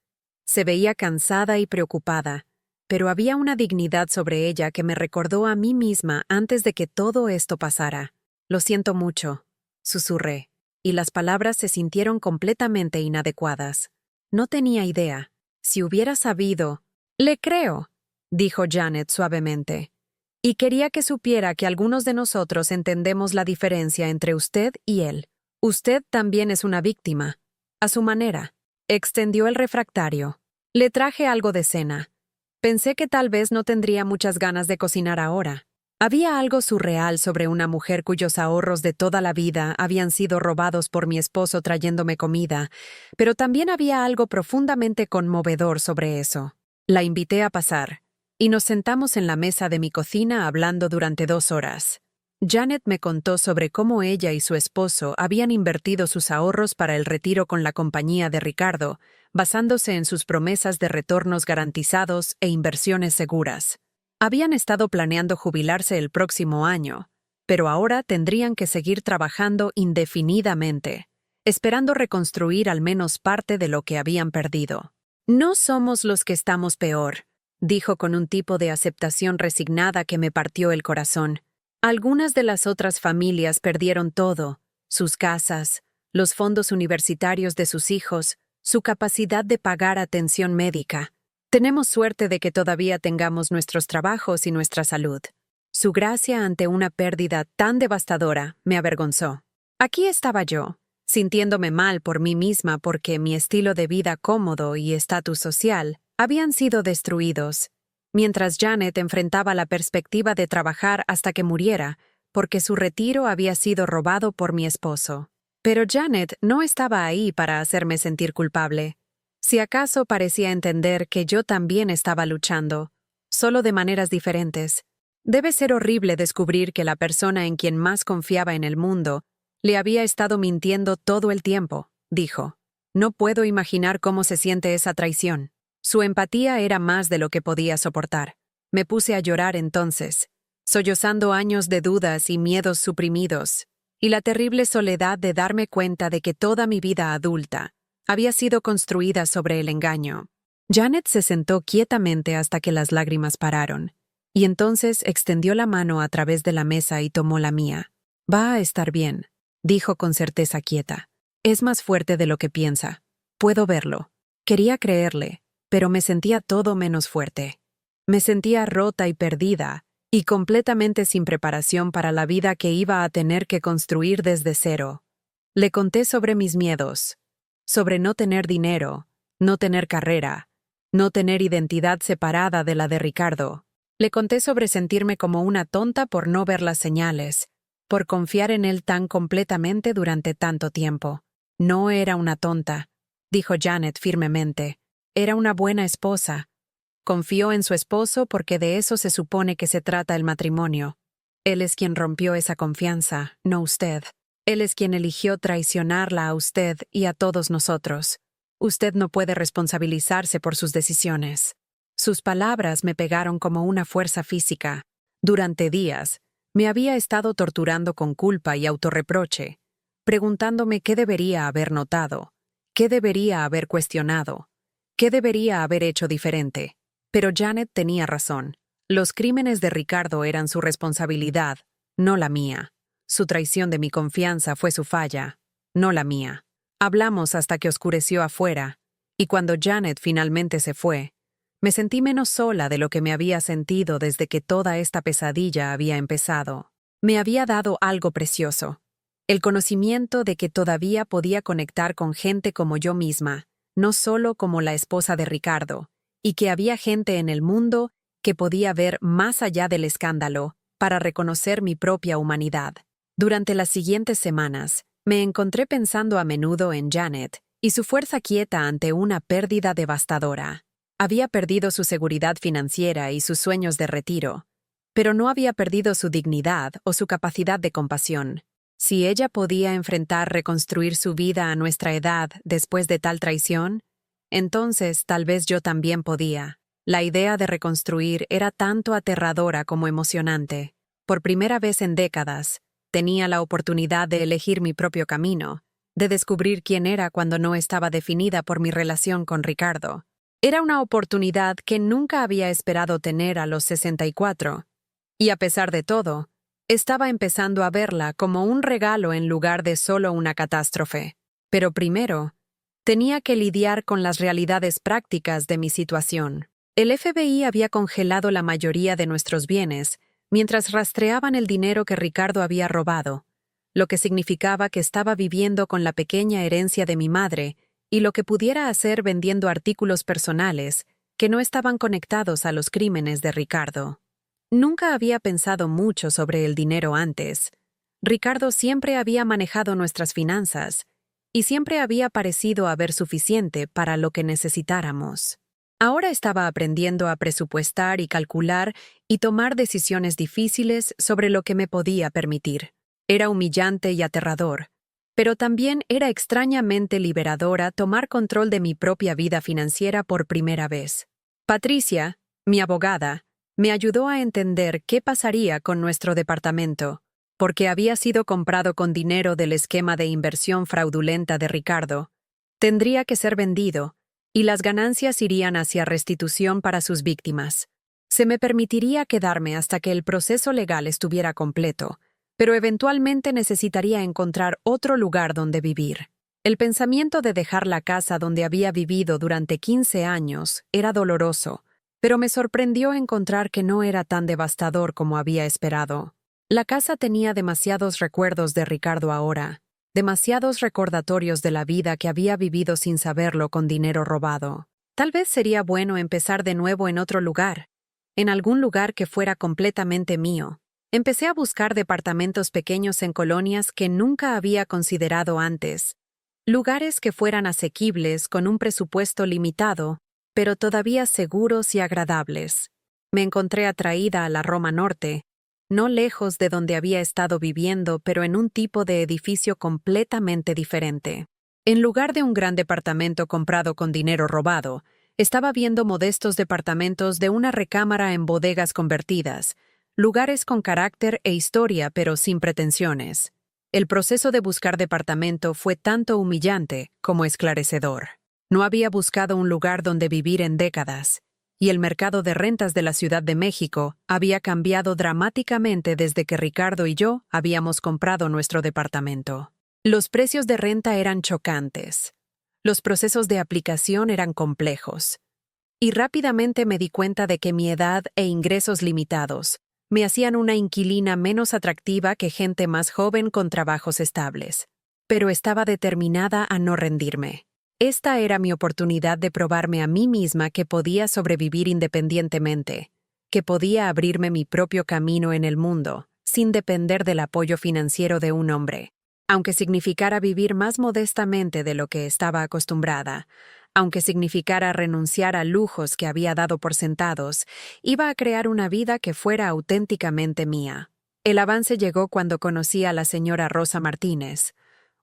Se veía cansada y preocupada, pero había una dignidad sobre ella que me recordó a mí misma antes de que todo esto pasara. «Lo siento mucho», susurré, y las palabras se sintieron completamente inadecuadas. No tenía idea. Si hubiera sabido... «Le creo», dijo Janet suavemente. «Y quería que supiera que algunos de nosotros entendemos la diferencia entre usted y él. Usted también es una víctima. A su manera». Extendió el refractario. «Le traje algo de cena. Pensé que tal vez no tendría muchas ganas de cocinar ahora». Había algo surreal sobre una mujer cuyos ahorros de toda la vida habían sido robados por mi esposo trayéndome comida, pero también había algo profundamente conmovedor sobre eso. La invité a pasar, y nos sentamos en la mesa de mi cocina hablando durante 2 horas. Janet me contó sobre cómo ella y su esposo habían invertido sus ahorros para el retiro con la compañía de Ricardo, basándose en sus promesas de retornos garantizados e inversiones seguras. Habían estado planeando jubilarse el próximo año, pero ahora tendrían que seguir trabajando indefinidamente, esperando reconstruir al menos parte de lo que habían perdido. «No somos los que estamos peor», dijo con un tipo de aceptación resignada que me partió el corazón. «Algunas de las otras familias perdieron todo, sus casas, los fondos universitarios de sus hijos, su capacidad de pagar atención médica. Tenemos suerte de que todavía tengamos nuestros trabajos y nuestra salud». Su gracia ante una pérdida tan devastadora me avergonzó. Aquí estaba yo, sintiéndome mal por mí misma porque mi estilo de vida cómodo y estatus social habían sido destruidos, mientras Janet enfrentaba la perspectiva de trabajar hasta que muriera, porque su retiro había sido robado por mi esposo. Pero Janet no estaba ahí para hacerme sentir culpable. Si acaso parecía entender que yo también estaba luchando, solo de maneras diferentes. Debe ser horrible descubrir que la persona en quien más confiaba en el mundo le había estado mintiendo todo el tiempo, dijo. No puedo imaginar cómo se siente esa traición. Su empatía era más de lo que podía soportar. Me puse a llorar entonces, sollozando años de dudas y miedos suprimidos, y la terrible soledad de darme cuenta de que toda mi vida adulta había sido construida sobre el engaño. Janet se sentó quietamente hasta que las lágrimas pararon, y entonces extendió la mano a través de la mesa y tomó la mía. «Va a estar bien», dijo con certeza quieta. «Es más fuerte de lo que piensa. Puedo verlo». Quería creerle, pero me sentía todo menos fuerte. Me sentía rota y perdida, y completamente sin preparación para la vida que iba a tener que construir desde cero. Le conté sobre mis miedos, sobre no tener dinero, no tener carrera, no tener identidad separada de la de Ricardo. Le conté sobre sentirme como una tonta por no ver las señales, por confiar en él tan completamente durante tanto tiempo. «No era una tonta», dijo Janet firmemente. «Era una buena esposa. Confió en su esposo porque de eso se supone que se trata el matrimonio. Él es quien rompió esa confianza, no usted. Él es quien eligió traicionarla a usted y a todos nosotros. Usted no puede responsabilizarse por sus decisiones». Sus palabras me pegaron como una fuerza física. Durante días, me había estado torturando con culpa y autorreproche, preguntándome qué debería haber notado, qué debería haber cuestionado, qué debería haber hecho diferente. Pero Janet tenía razón. Los crímenes de Ricardo eran su responsabilidad, no la mía. Su traición de mi confianza fue su falla, no la mía. Hablamos hasta que oscureció afuera, y cuando Janet finalmente se fue, me sentí menos sola de lo que me había sentido desde que toda esta pesadilla había empezado. Me había dado algo precioso, el conocimiento de que todavía podía conectar con gente como yo misma, no solo como la esposa de Ricardo, y que había gente en el mundo que podía ver más allá del escándalo para reconocer mi propia humanidad. Durante las siguientes semanas, me encontré pensando a menudo en Janet y su fuerza quieta ante una pérdida devastadora. Había perdido su seguridad financiera y sus sueños de retiro, pero no había perdido su dignidad o su capacidad de compasión. Si ella podía reconstruir su vida a nuestra edad después de tal traición, entonces tal vez yo también podía. La idea de reconstruir era tanto aterradora como emocionante. Por primera vez en décadas, Tenía la oportunidad de elegir mi propio camino, de descubrir quién era cuando no estaba definida por mi relación con Ricardo. Era una oportunidad que nunca había esperado tener a los 64. Y a pesar de todo, estaba empezando a verla como un regalo en lugar de solo una catástrofe. Pero primero, tenía que lidiar con las realidades prácticas de mi situación. El FBI había congelado la mayoría de nuestros bienes mientras rastreaban el dinero que Ricardo había robado, lo que significaba que estaba viviendo con la pequeña herencia de mi madre y lo que pudiera hacer vendiendo artículos personales que no estaban conectados a los crímenes de Ricardo. Nunca había pensado mucho sobre el dinero antes. Ricardo siempre había manejado nuestras finanzas y siempre había parecido haber suficiente para lo que necesitáramos. Ahora estaba aprendiendo a presupuestar y calcular y tomar decisiones difíciles sobre lo que me podía permitir. Era humillante y aterrador, pero también era extrañamente liberadora tomar control de mi propia vida financiera por primera vez. Patricia, mi abogada, me ayudó a entender qué pasaría con nuestro departamento, porque había sido comprado con dinero del esquema de inversión fraudulenta de Ricardo. Tendría que ser vendido, y las ganancias irían hacia restitución para sus víctimas. Se me permitiría quedarme hasta que el proceso legal estuviera completo, pero eventualmente necesitaría encontrar otro lugar donde vivir. El pensamiento de dejar la casa donde había vivido durante 15 años era doloroso, pero me sorprendió encontrar que no era tan devastador como había esperado. La casa tenía demasiados recuerdos de Ricardo ahora, demasiados recordatorios de la vida que había vivido sin saberlo con dinero robado. Tal vez sería bueno empezar de nuevo en otro lugar, en algún lugar que fuera completamente mío. Empecé a buscar departamentos pequeños en colonias que nunca había considerado antes, lugares que fueran asequibles con un presupuesto limitado, pero todavía seguros y agradables. Me encontré atraída a la Roma Norte, no lejos de donde había estado viviendo, pero en un tipo de edificio completamente diferente. En lugar de un gran departamento comprado con dinero robado, estaba viendo modestos departamentos de una recámara en bodegas convertidas, lugares con carácter e historia pero sin pretensiones. El proceso de buscar departamento fue tanto humillante como esclarecedor. No había buscado un lugar donde vivir en décadas, y el mercado de rentas de la Ciudad de México había cambiado dramáticamente desde que Ricardo y yo habíamos comprado nuestro departamento. Los precios de renta eran chocantes. Los procesos de aplicación eran complejos. Y rápidamente me di cuenta de que mi edad e ingresos limitados me hacían una inquilina menos atractiva que gente más joven con trabajos estables. Pero estaba determinada a no rendirme. Esta era mi oportunidad de probarme a mí misma que podía sobrevivir independientemente, que podía abrirme mi propio camino en el mundo, sin depender del apoyo financiero de un hombre. Aunque significara vivir más modestamente de lo que estaba acostumbrada, aunque significara renunciar a lujos que había dado por sentados, iba a crear una vida que fuera auténticamente mía. El avance llegó cuando conocí a la señora Rosa Martínez,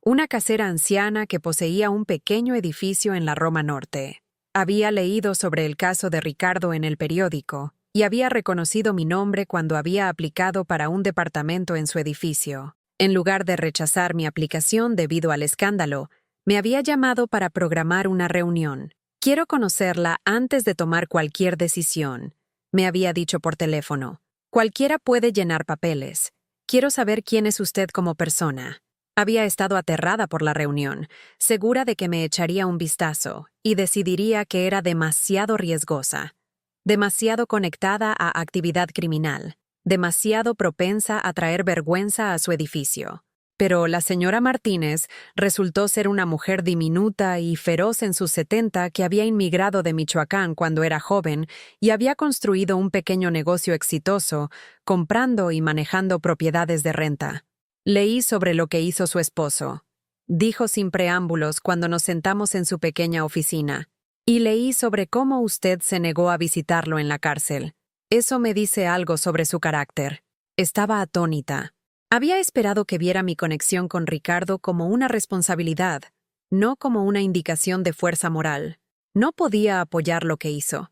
una casera anciana que poseía un pequeño edificio en la Roma Norte. Había leído sobre el caso de Ricardo en el periódico y había reconocido mi nombre cuando había aplicado para un departamento en su edificio. En lugar de rechazar mi aplicación debido al escándalo, me había llamado para programar una reunión. «Quiero conocerla antes de tomar cualquier decisión», me había dicho por teléfono. «Cualquiera puede llenar papeles. Quiero saber quién es usted como persona». Había estado aterrada por la reunión, segura de que me echaría un vistazo y decidiría que era demasiado riesgosa, demasiado conectada a actividad criminal, demasiado propensa a traer vergüenza a su edificio. Pero la señora Martínez resultó ser una mujer diminuta y feroz en sus 70 que había inmigrado de Michoacán cuando era joven y había construido un pequeño negocio exitoso, comprando y manejando propiedades de renta. Leí sobre lo que hizo su esposo, dijo sin preámbulos cuando nos sentamos en su pequeña oficina, y leí sobre cómo usted se negó a visitarlo en la cárcel. Eso me dice algo sobre su carácter. Estaba atónita. Había esperado que viera mi conexión con Ricardo como una responsabilidad, no como una indicación de fuerza moral. No podía apoyar lo que hizo.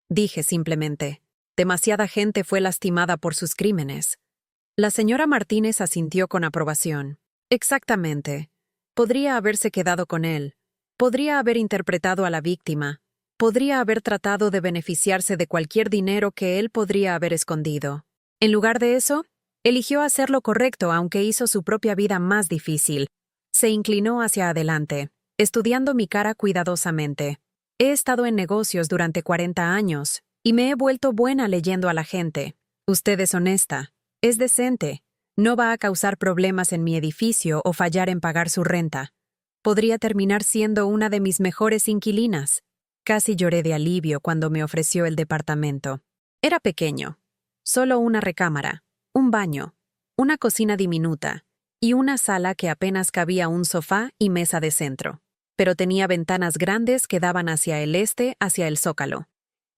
Dije simplemente, demasiada gente fue lastimada por sus crímenes. La señora Martínez asintió con aprobación. Exactamente. Podría haberse quedado con él. Podría haber interpretado a la víctima. Podría haber tratado de beneficiarse de cualquier dinero que él podría haber escondido. En lugar de eso, eligió hacer lo correcto aunque hizo su propia vida más difícil. Se inclinó hacia adelante, estudiando mi cara cuidadosamente. He estado en negocios durante 40 años y me he vuelto buena leyendo a la gente. Usted es honesta, es decente, no va a causar problemas en mi edificio o fallar en pagar su renta. Podría terminar siendo una de mis mejores inquilinas. Casi lloré de alivio cuando me ofreció el departamento. Era pequeño, solo una recámara, un baño, una cocina diminuta y una sala que apenas cabía un sofá y mesa de centro. Pero tenía ventanas grandes que daban hacia el este, hacia el zócalo.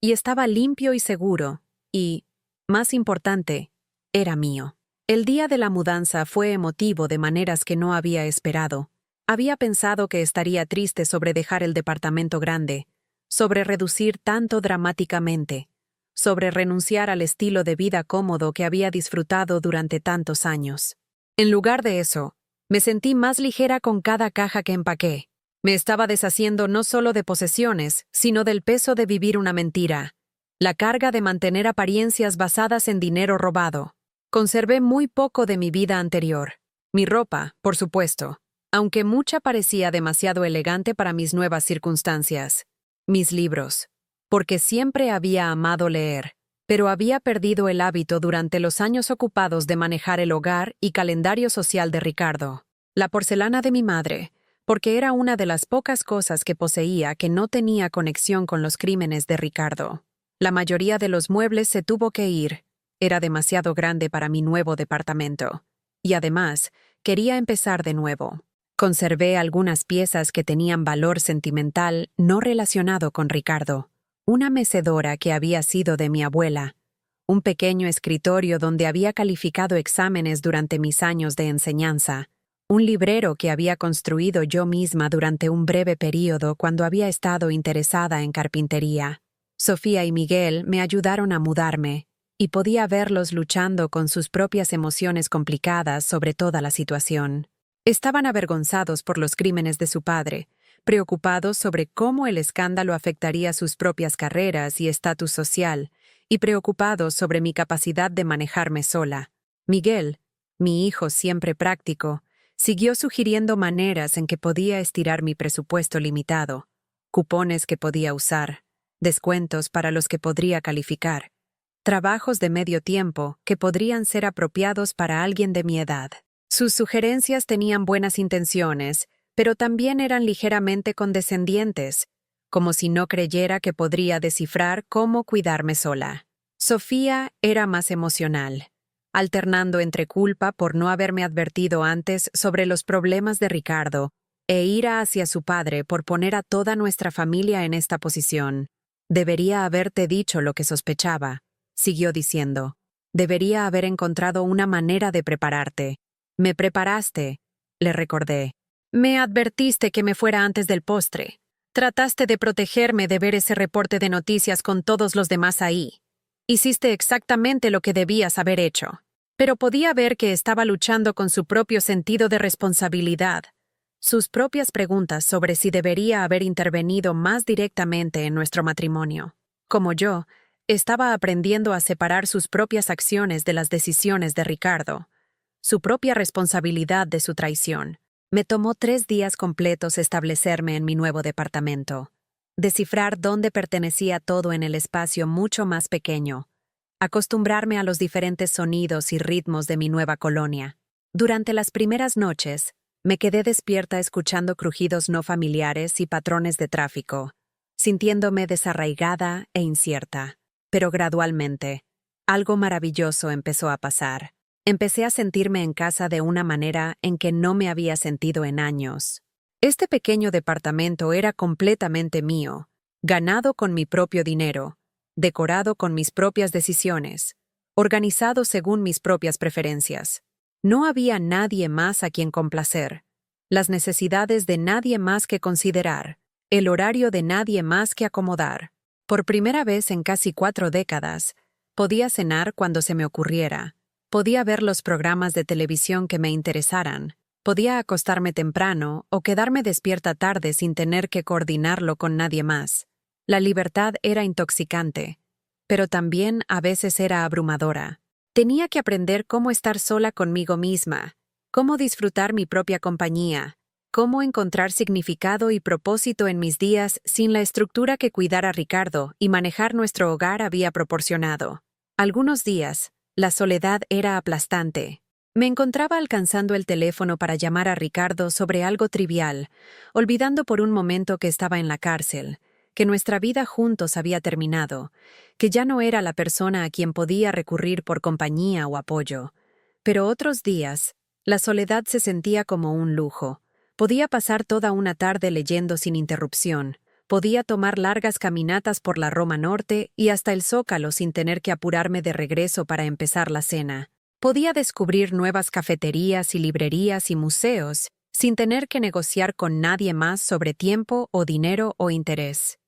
Y estaba limpio y seguro, y, más importante, era mío. El día de la mudanza fue emotivo de maneras que no había esperado. Había pensado que estaría triste sobre dejar el departamento grande, sobre reducir tanto dramáticamente, sobre renunciar al estilo de vida cómodo que había disfrutado durante tantos años. En lugar de eso, me sentí más ligera con cada caja que empaqué. Me estaba deshaciendo no solo de posesiones, sino del peso de vivir una mentira, la carga de mantener apariencias basadas en dinero robado. Conservé muy poco de mi vida anterior. Mi ropa, por supuesto, aunque mucha parecía demasiado elegante para mis nuevas circunstancias. Mis libros, porque siempre había amado leer, pero había perdido el hábito durante los años ocupados de manejar el hogar y calendario social de Ricardo. La porcelana de mi madre, porque era una de las pocas cosas que poseía que no tenía conexión con los crímenes de Ricardo. La mayoría de los muebles se tuvo que ir. Era demasiado grande para mi nuevo departamento. Y además, quería empezar de nuevo. Conservé algunas piezas que tenían valor sentimental no relacionado con Ricardo. Una mecedora que había sido de mi abuela. Un pequeño escritorio donde había calificado exámenes durante mis años de enseñanza. Un librero que había construido yo misma durante un breve período cuando había estado interesada en carpintería. Sofía y Miguel me ayudaron a mudarme, y podía verlos luchando con sus propias emociones complicadas sobre toda la situación. Estaban avergonzados por los crímenes de su padre, preocupados sobre cómo el escándalo afectaría sus propias carreras y estatus social, y preocupados sobre mi capacidad de manejarme sola. Miguel, mi hijo siempre práctico, siguió sugiriendo maneras en que podía estirar mi presupuesto limitado, cupones que podía usar, descuentos para los que podría calificar, trabajos de medio tiempo que podrían ser apropiados para alguien de mi edad. Sus sugerencias tenían buenas intenciones, pero también eran ligeramente condescendientes, como si no creyera que podría descifrar cómo cuidarme sola. Sofía era más emocional, alternando entre culpa por no haberme advertido antes sobre los problemas de Ricardo e ira hacia su padre por poner a toda nuestra familia en esta posición. Debería haberte dicho lo que sospechaba, siguió diciendo. Debería haber encontrado una manera de prepararte. Me preparaste, le recordé. Me advertiste que me fuera antes del postre. Trataste de protegerme de ver ese reporte de noticias con todos los demás ahí. Hiciste exactamente lo que debías haber hecho. Pero podía ver que estaba luchando con su propio sentido de responsabilidad, sus propias preguntas sobre si debería haber intervenido más directamente en nuestro matrimonio. Como yo, estaba aprendiendo a separar sus propias acciones de las decisiones de Ricardo, su propia responsabilidad de su traición. Me tomó 3 días completos establecerme en mi nuevo departamento, descifrar dónde pertenecía todo en el espacio mucho más pequeño, acostumbrarme a los diferentes sonidos y ritmos de mi nueva colonia. Durante las primeras noches, me quedé despierta escuchando crujidos no familiares y patrones de tráfico, sintiéndome desarraigada e incierta. Pero gradualmente, algo maravilloso empezó a pasar. Empecé a sentirme en casa de una manera en que no me había sentido en años. Este pequeño departamento era completamente mío, ganado con mi propio dinero, decorado con mis propias decisiones, organizado según mis propias preferencias. No había nadie más a quien complacer, las necesidades de nadie más que considerar, el horario de nadie más que acomodar. Por primera vez en casi 4 décadas, podía cenar cuando se me ocurriera, Podía ver los programas de televisión que me interesaran. Podía acostarme temprano o quedarme despierta tarde sin tener que coordinarlo con nadie más. La libertad era intoxicante, pero también a veces era abrumadora. Tenía que aprender cómo estar sola conmigo misma, cómo disfrutar mi propia compañía, cómo encontrar significado y propósito en mis días sin la estructura que cuidar a Ricardo y manejar nuestro hogar había proporcionado. Algunos días, la soledad era aplastante. Me encontraba alcanzando el teléfono para llamar a Ricardo sobre algo trivial, olvidando por un momento que estaba en la cárcel, que nuestra vida juntos había terminado, que ya no era la persona a quien podía recurrir por compañía o apoyo. Pero otros días, la soledad se sentía como un lujo. Podía pasar toda una tarde leyendo sin interrupción. Podía tomar largas caminatas por la Roma Norte y hasta el Zócalo sin tener que apurarme de regreso para empezar la cena. Podía descubrir nuevas cafeterías y librerías y museos sin tener que negociar con nadie más sobre tiempo o dinero o interés.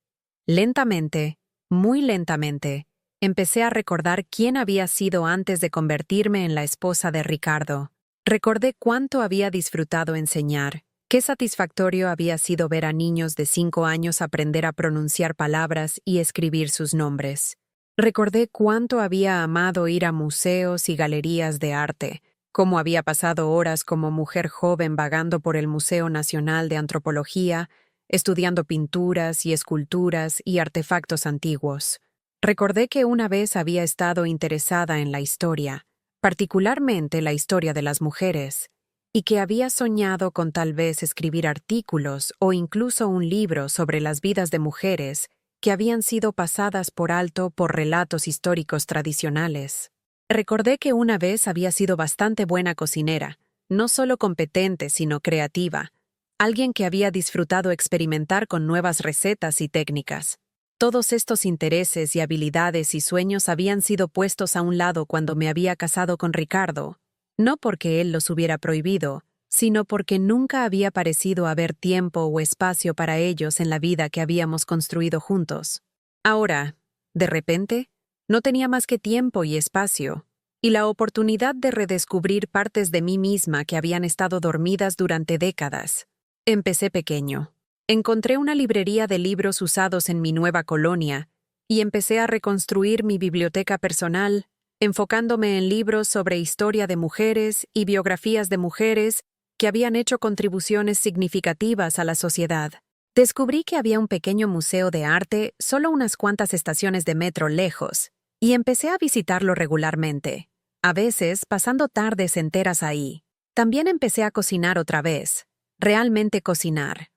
Lentamente, muy lentamente, empecé a recordar quién había sido antes de convertirme en la esposa de Ricardo. Recordé cuánto había disfrutado enseñar. Qué satisfactorio había sido ver a niños de 5 años aprender a pronunciar palabras y escribir sus nombres. Recordé cuánto había amado ir a museos y galerías de arte, cómo había pasado horas como mujer joven vagando por el Museo Nacional de Antropología, estudiando pinturas y esculturas y artefactos antiguos. Recordé que una vez había estado interesada en la historia, particularmente la historia de las mujeres, y que había soñado con tal vez escribir artículos o incluso un libro sobre las vidas de mujeres que habían sido pasadas por alto por relatos históricos tradicionales. Recordé que una vez había sido bastante buena cocinera, no solo competente sino creativa, alguien que había disfrutado experimentar con nuevas recetas y técnicas. Todos estos intereses y habilidades y sueños habían sido puestos a un lado cuando me había casado con Ricardo, no porque él los hubiera prohibido, sino porque nunca había parecido haber tiempo o espacio para ellos en la vida que habíamos construido juntos. Ahora, de repente, no tenía más que tiempo y espacio, y la oportunidad de redescubrir partes de mí misma que habían estado dormidas durante décadas. Empecé pequeño. Encontré una librería de libros usados en mi nueva colonia, y empecé a reconstruir mi biblioteca personal, enfocándome en libros sobre historia de mujeres y biografías de mujeres que habían hecho contribuciones significativas a la sociedad. Descubrí que había un pequeño museo de arte solo unas cuantas estaciones de metro lejos, y empecé a visitarlo regularmente, a veces pasando tardes enteras ahí. También empecé a cocinar otra vez, realmente cocinar.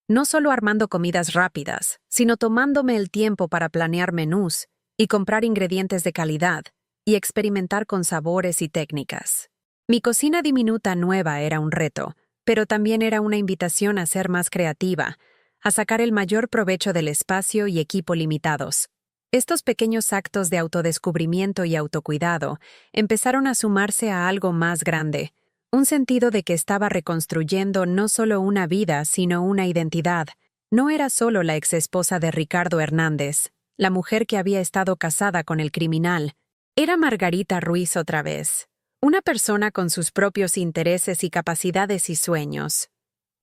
No solo armando comidas rápidas, sino tomándome el tiempo para planear menús y comprar ingredientes de calidad, y experimentar con sabores y técnicas. Mi cocina diminuta nueva era un reto, pero también era una invitación a ser más creativa, a sacar el mayor provecho del espacio y equipo limitados. Estos pequeños actos de autodescubrimiento y autocuidado empezaron a sumarse a algo más grande, un sentido de que estaba reconstruyendo no solo una vida, sino una identidad. No era solo la exesposa de Ricardo Hernández, la mujer que había estado casada con el criminal. Era Margarita Ruiz otra vez, una persona con sus propios intereses y capacidades y sueños.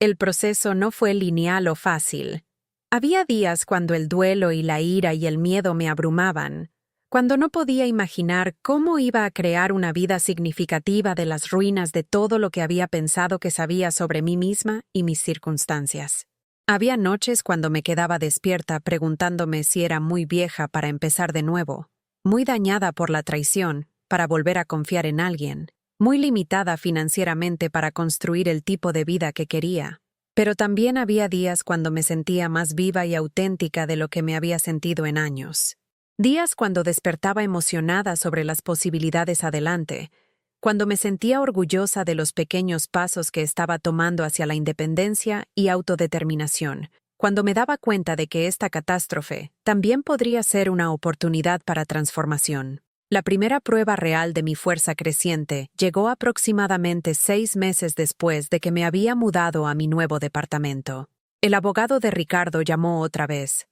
El proceso no fue lineal o fácil. Había días cuando el duelo y la ira y el miedo me abrumaban, cuando no podía imaginar cómo iba a crear una vida significativa de las ruinas de todo lo que había pensado que sabía sobre mí misma y mis circunstancias. Había noches cuando me quedaba despierta preguntándome si era muy vieja para empezar de nuevo, muy dañada por la traición para volver a confiar en alguien, muy limitada financieramente para construir el tipo de vida que quería. Pero también había días cuando me sentía más viva y auténtica de lo que me había sentido en años. Días cuando despertaba emocionada sobre las posibilidades adelante, cuando me sentía orgullosa de los pequeños pasos que estaba tomando hacia la independencia y autodeterminación, cuando me daba cuenta de que esta catástrofe también podría ser una oportunidad para transformación. La primera prueba real de mi fuerza creciente llegó aproximadamente 6 meses después de que me había mudado a mi nuevo departamento. El abogado de Ricardo llamó otra vez,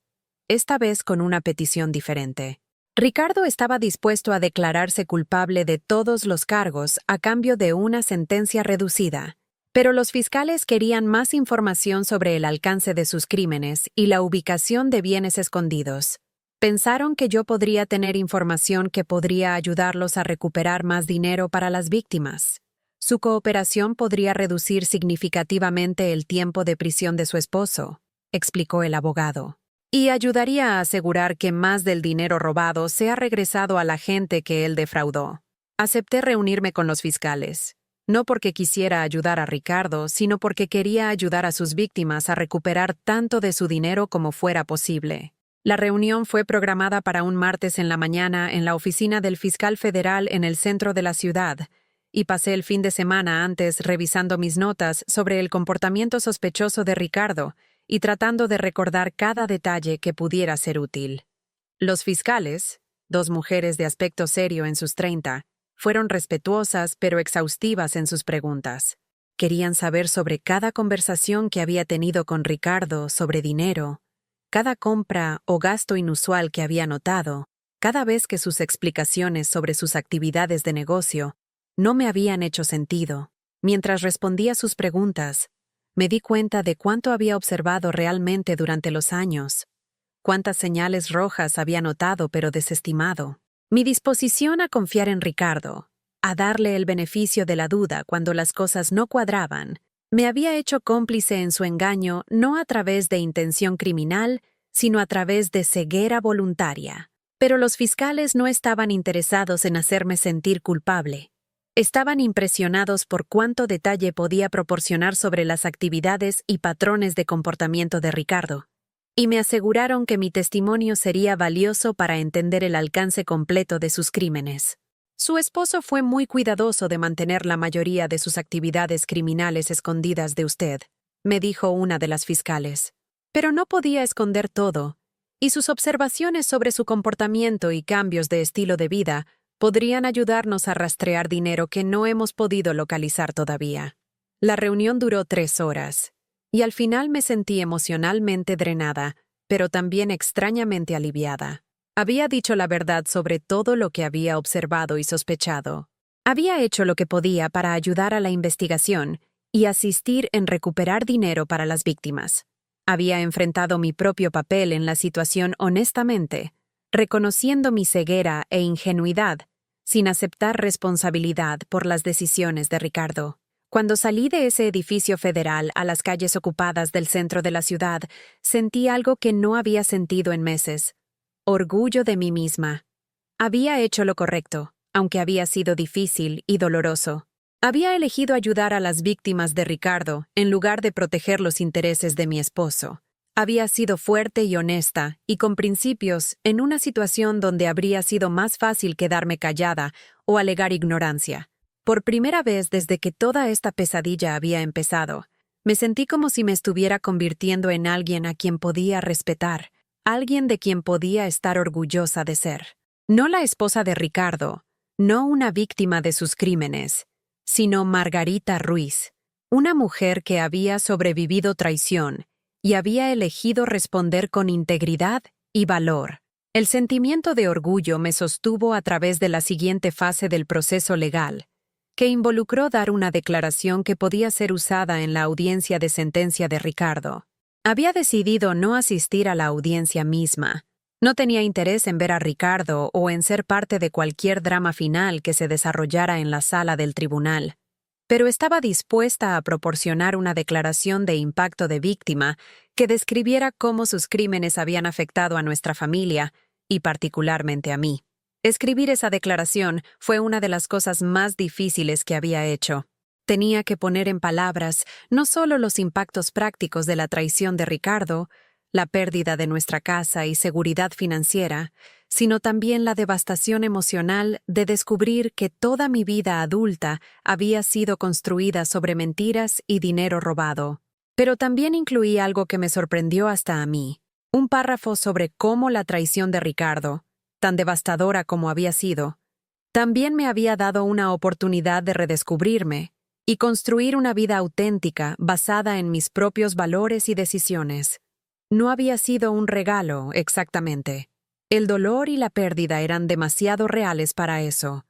esta vez con una petición diferente. Ricardo estaba dispuesto a declararse culpable de todos los cargos a cambio de una sentencia reducida, pero los fiscales querían más información sobre el alcance de sus crímenes y la ubicación de bienes escondidos. Pensaron que yo podría tener información que podría ayudarlos a recuperar más dinero para las víctimas. Su cooperación podría reducir significativamente el tiempo de prisión de su esposo, explicó el abogado, y ayudaría a asegurar que más del dinero robado sea regresado a la gente que él defraudó. Acepté reunirme con los fiscales, no porque quisiera ayudar a Ricardo, sino porque quería ayudar a sus víctimas a recuperar tanto de su dinero como fuera posible. La reunión fue programada para un martes en la mañana en la oficina del fiscal federal en el centro de la ciudad, y pasé el fin de semana antes revisando mis notas sobre el comportamiento sospechoso de Ricardo y tratando de recordar cada detalle que pudiera ser útil. Los fiscales, dos mujeres de aspecto serio en sus 30, fueron respetuosas pero exhaustivas en sus preguntas. Querían saber sobre cada conversación que había tenido con Ricardo sobre dinero, cada compra o gasto inusual que había notado, cada vez que sus explicaciones sobre sus actividades de negocio no me habían hecho sentido. Mientras respondía sus preguntas, me di cuenta de cuánto había observado realmente durante los años, cuántas señales rojas había notado pero desestimado. Mi disposición a confiar en Ricardo, a darle el beneficio de la duda cuando las cosas no cuadraban, me había hecho cómplice en su engaño no a través de intención criminal, sino a través de ceguera voluntaria. Pero los fiscales no estaban interesados en hacerme sentir culpable. Estaban impresionados por cuánto detalle podía proporcionar sobre las actividades y patrones de comportamiento de Ricardo, y me aseguraron que mi testimonio sería valioso para entender el alcance completo de sus crímenes. Su esposo fue muy cuidadoso de mantener la mayoría de sus actividades criminales escondidas de usted, me dijo una de las fiscales. Pero no podía esconder todo, y sus observaciones sobre su comportamiento y cambios de estilo de vida podrían ayudarnos a rastrear dinero que no hemos podido localizar todavía. La reunión duró 3 horas, y al final me sentí emocionalmente drenada, pero también extrañamente aliviada. Había dicho la verdad sobre todo lo que había observado y sospechado. Había hecho lo que podía para ayudar a la investigación y asistir en recuperar dinero para las víctimas. Había enfrentado mi propio papel en la situación honestamente, reconociendo mi ceguera e ingenuidad, sin aceptar responsabilidad por las decisiones de Ricardo. Cuando salí de ese edificio federal a las calles ocupadas del centro de la ciudad, sentí algo que no había sentido en meses: orgullo de mí misma. Había hecho lo correcto, aunque había sido difícil y doloroso. Había elegido ayudar a las víctimas de Ricardo en lugar de proteger los intereses de mi esposo. Había sido fuerte y honesta y con principios en una situación donde habría sido más fácil quedarme callada o alegar ignorancia. Por primera vez desde que toda esta pesadilla había empezado, me sentí como si me estuviera convirtiendo en alguien a quien podía respetar, alguien de quien podía estar orgullosa de ser. No la esposa de Ricardo, no una víctima de sus crímenes, sino Margarita Ruiz, una mujer que había sobrevivido traición y había elegido responder con integridad y valor. El sentimiento de orgullo me sostuvo a través de la siguiente fase del proceso legal, que involucró dar una declaración que podía ser usada en la audiencia de sentencia de Ricardo. Había decidido no asistir a la audiencia misma. No tenía interés en ver a Ricardo o en ser parte de cualquier drama final que se desarrollara en la sala del tribunal, pero estaba dispuesta a proporcionar una declaración de impacto de víctima que describiera cómo sus crímenes habían afectado a nuestra familia y particularmente a mí. Escribir esa declaración fue una de las cosas más difíciles que había hecho. Tenía que poner en palabras no solo los impactos prácticos de la traición de Ricardo, la pérdida de nuestra casa y seguridad financiera, sino también la devastación emocional de descubrir que toda mi vida adulta había sido construida sobre mentiras y dinero robado. Pero también incluí algo que me sorprendió hasta a mí, un párrafo sobre cómo la traición de Ricardo, tan devastadora como había sido, también me había dado una oportunidad de redescubrirme y construir una vida auténtica basada en mis propios valores y decisiones. No había sido un regalo, exactamente, El dolor y la pérdida eran demasiado reales para eso,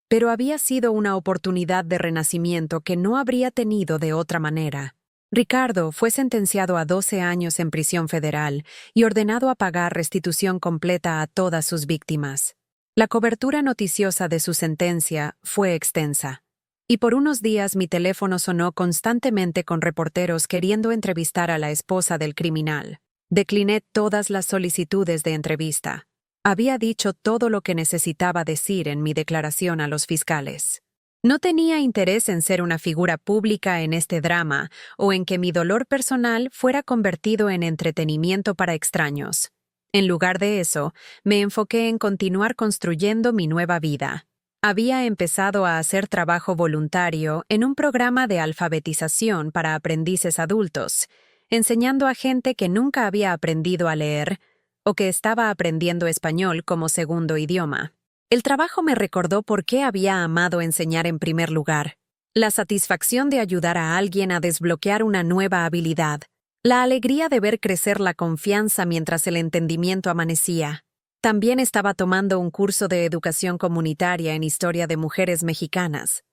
pero había sido una oportunidad de renacimiento que no habría tenido de otra manera. Ricardo fue sentenciado a 12 años en prisión federal y ordenado a pagar restitución completa a todas sus víctimas. La cobertura noticiosa de su sentencia fue extensa, y por unos días mi teléfono sonó constantemente con reporteros queriendo entrevistar a la esposa del criminal. Decliné todas las solicitudes de entrevista. Había dicho todo lo que necesitaba decir en mi declaración a los fiscales. No tenía interés en ser una figura pública en este drama o en que mi dolor personal fuera convertido en entretenimiento para extraños. En lugar de eso, me enfoqué en continuar construyendo mi nueva vida. Había empezado a hacer trabajo voluntario en un programa de alfabetización para aprendices adultos, enseñando a gente que nunca había aprendido a leer o que estaba aprendiendo español como segundo idioma. El trabajo me recordó por qué había amado enseñar en primer lugar. La satisfacción de ayudar a alguien a desbloquear una nueva habilidad. La alegría de ver crecer la confianza mientras el entendimiento amanecía. También estaba tomando un curso de educación comunitaria en historia de mujeres mexicanas.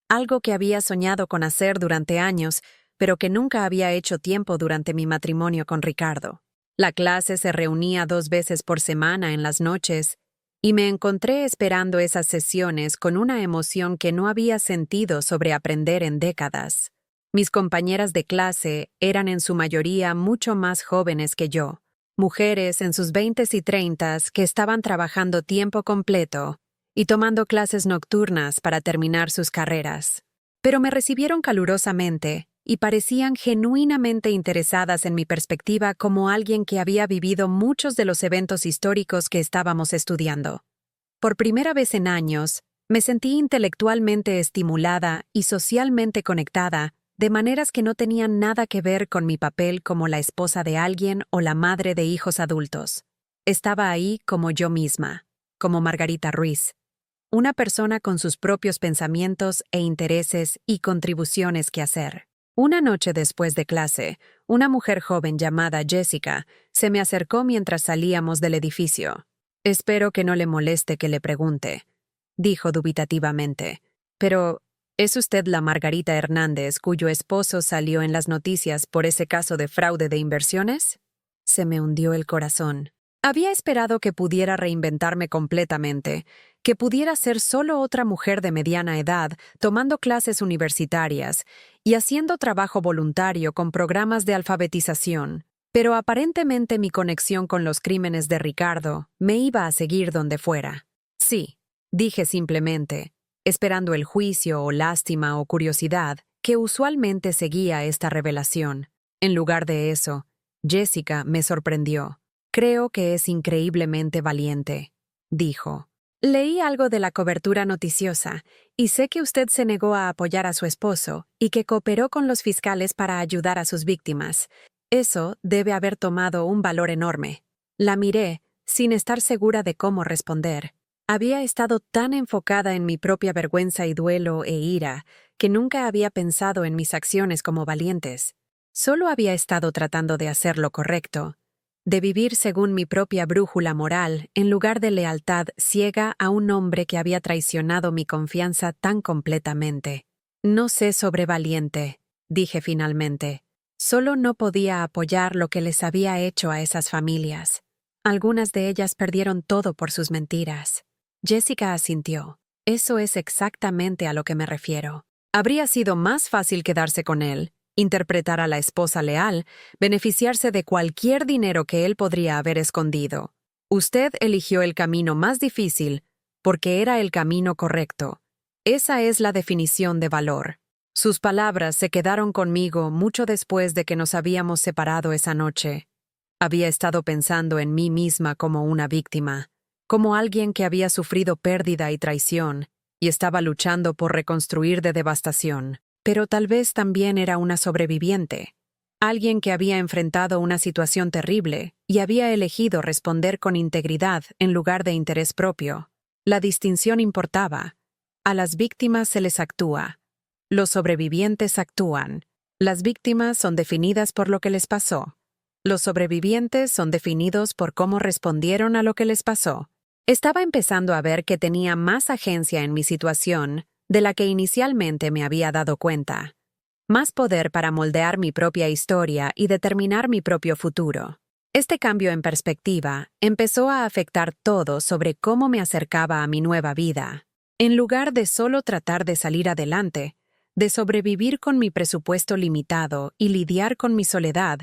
Algo que había soñado con hacer durante años, pero que nunca había hecho tiempo durante mi matrimonio con Ricardo. La clase se reunía 2 veces por semana en las noches, y me encontré esperando esas sesiones con una emoción que no había sentido sobre aprender en décadas. Mis compañeras de clase eran en su mayoría mucho más jóvenes que yo, mujeres en sus 20s y 30s que estaban trabajando tiempo completo y tomando clases nocturnas para terminar sus carreras. Pero me recibieron calurosamente y parecían genuinamente interesadas en mi perspectiva como alguien que había vivido muchos de los eventos históricos que estábamos estudiando. Por primera vez en años, me sentí intelectualmente estimulada y socialmente conectada, de maneras que no tenían nada que ver con mi papel como la esposa de alguien o la madre de hijos adultos. Estaba ahí como yo misma, como Margarita Ruiz, una persona con sus propios pensamientos e intereses y contribuciones que hacer. Una noche después de clase, una mujer joven llamada Jessica se me acercó mientras salíamos del edificio. «Espero que no le moleste que le pregunte», dijo dubitativamente. «Pero, ¿es usted la Margarita Hernández cuyo esposo salió en las noticias por ese caso de fraude de inversiones?» Se me hundió el corazón. Había esperado que pudiera reinventarme completamente, que pudiera ser solo otra mujer de mediana edad, tomando clases universitarias y haciendo trabajo voluntario con programas de alfabetización. Pero aparentemente mi conexión con los crímenes de Ricardo me iba a seguir donde fuera. Sí, dije simplemente, esperando el juicio o lástima o curiosidad que usualmente seguía esta revelación. En lugar de eso, Jessica me sorprendió. «Creo que es increíblemente valiente», dijo. «Leí algo de la cobertura noticiosa y sé que usted se negó a apoyar a su esposo y que cooperó con los fiscales para ayudar a sus víctimas. Eso debe haber tomado un valor enorme». La miré, sin estar segura de cómo responder. Había estado tan enfocada en mi propia vergüenza y duelo e ira que nunca había pensado en mis acciones como valientes. Solo había estado tratando de hacer lo correcto, de vivir según mi propia brújula moral en lugar de lealtad ciega a un hombre que había traicionado mi confianza tan completamente. «No sé sobre valiente», dije finalmente. Solo no podía apoyar lo que les había hecho a esas familias. Algunas de ellas perdieron todo por sus mentiras. Jessica asintió. «Eso es exactamente a lo que me refiero. Habría sido más fácil quedarse con él, interpretar a la esposa leal, beneficiarse de cualquier dinero que él podría haber escondido. Usted eligió el camino más difícil porque era el camino correcto. Esa es la definición de valor». Sus palabras se quedaron conmigo mucho después de que nos habíamos separado esa noche. Había estado pensando en mí misma como una víctima, como alguien que había sufrido pérdida y traición, y estaba luchando por reconstruir de devastación. Pero tal vez también era una sobreviviente, alguien que había enfrentado una situación terrible y había elegido responder con integridad en lugar de interés propio. La distinción importaba. A las víctimas se les actúa. Los sobrevivientes actúan. Las víctimas son definidas por lo que les pasó. Los sobrevivientes son definidos por cómo respondieron a lo que les pasó. Estaba empezando a ver que tenía más agencia en mi situación de la que inicialmente me había dado cuenta. Más poder para moldear mi propia historia y determinar mi propio futuro. Este cambio en perspectiva empezó a afectar todo sobre cómo me acercaba a mi nueva vida. En lugar de solo tratar de salir adelante, de sobrevivir con mi presupuesto limitado y lidiar con mi soledad,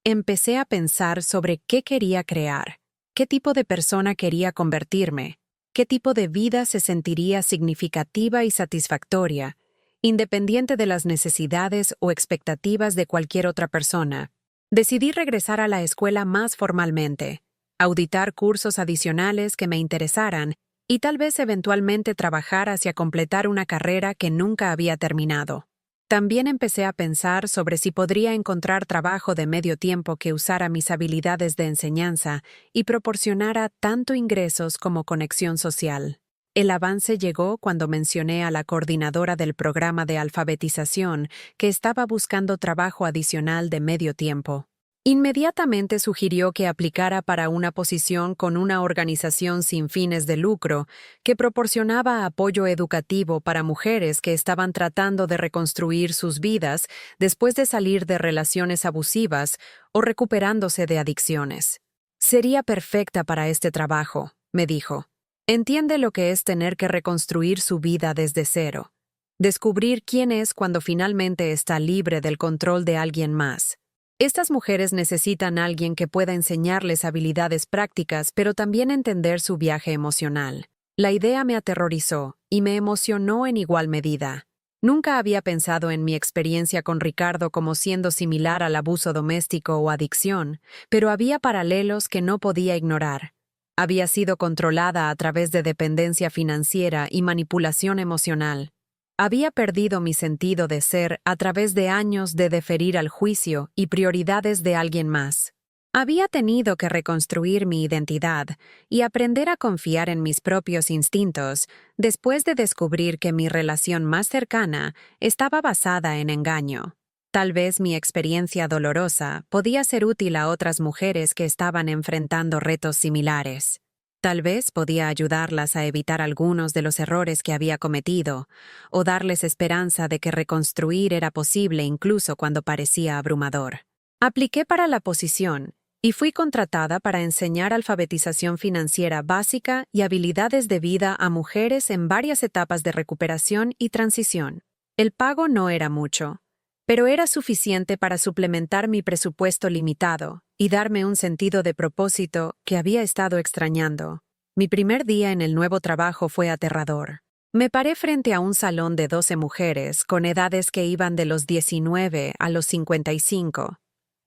empecé a pensar sobre qué quería crear, qué tipo de persona quería convertirme, qué tipo de vida se sentiría significativa y satisfactoria, independiente de las necesidades o expectativas de cualquier otra persona. Decidí regresar a la escuela más formalmente, auditar cursos adicionales que me interesaran y tal vez eventualmente trabajar hacia completar una carrera que nunca había terminado. También empecé a pensar sobre si podría encontrar trabajo de medio tiempo que usara mis habilidades de enseñanza y proporcionara tanto ingresos como conexión social. El avance llegó cuando mencioné a la coordinadora del programa de alfabetización que estaba buscando trabajo adicional de medio tiempo. Inmediatamente sugirió que aplicara para una posición con una organización sin fines de lucro que proporcionaba apoyo educativo para mujeres que estaban tratando de reconstruir sus vidas después de salir de relaciones abusivas o recuperándose de adicciones. Sería perfecta para este trabajo, me dijo. Entiende lo que es tener que reconstruir su vida desde cero. Descubrir quién es cuando finalmente está libre del control de alguien más. Estas mujeres necesitan a alguien que pueda enseñarles habilidades prácticas, pero también entender su viaje emocional. La idea me aterrorizó y me emocionó en igual medida. Nunca había pensado en mi experiencia con Ricardo como siendo similar al abuso doméstico o adicción, pero había paralelos que no podía ignorar. Había sido controlada a través de dependencia financiera y manipulación emocional. Había perdido mi sentido de ser a través de años de deferir al juicio y prioridades de alguien más. Había tenido que reconstruir mi identidad y aprender a confiar en mis propios instintos después de descubrir que mi relación más cercana estaba basada en engaño. Tal vez mi experiencia dolorosa podía ser útil a otras mujeres que estaban enfrentando retos similares. Tal vez podía ayudarlas a evitar algunos de los errores que había cometido, o darles esperanza de que reconstruir era posible incluso cuando parecía abrumador. Apliqué para la posición y fui contratada para enseñar alfabetización financiera básica y habilidades de vida a mujeres en varias etapas de recuperación y transición. El pago no era mucho, pero era suficiente para suplementar mi presupuesto limitado y darme un sentido de propósito que había estado extrañando. Mi primer día en el nuevo trabajo fue aterrador. Me paré frente a un salón de 12 mujeres con edades que iban de los 19 a los 55,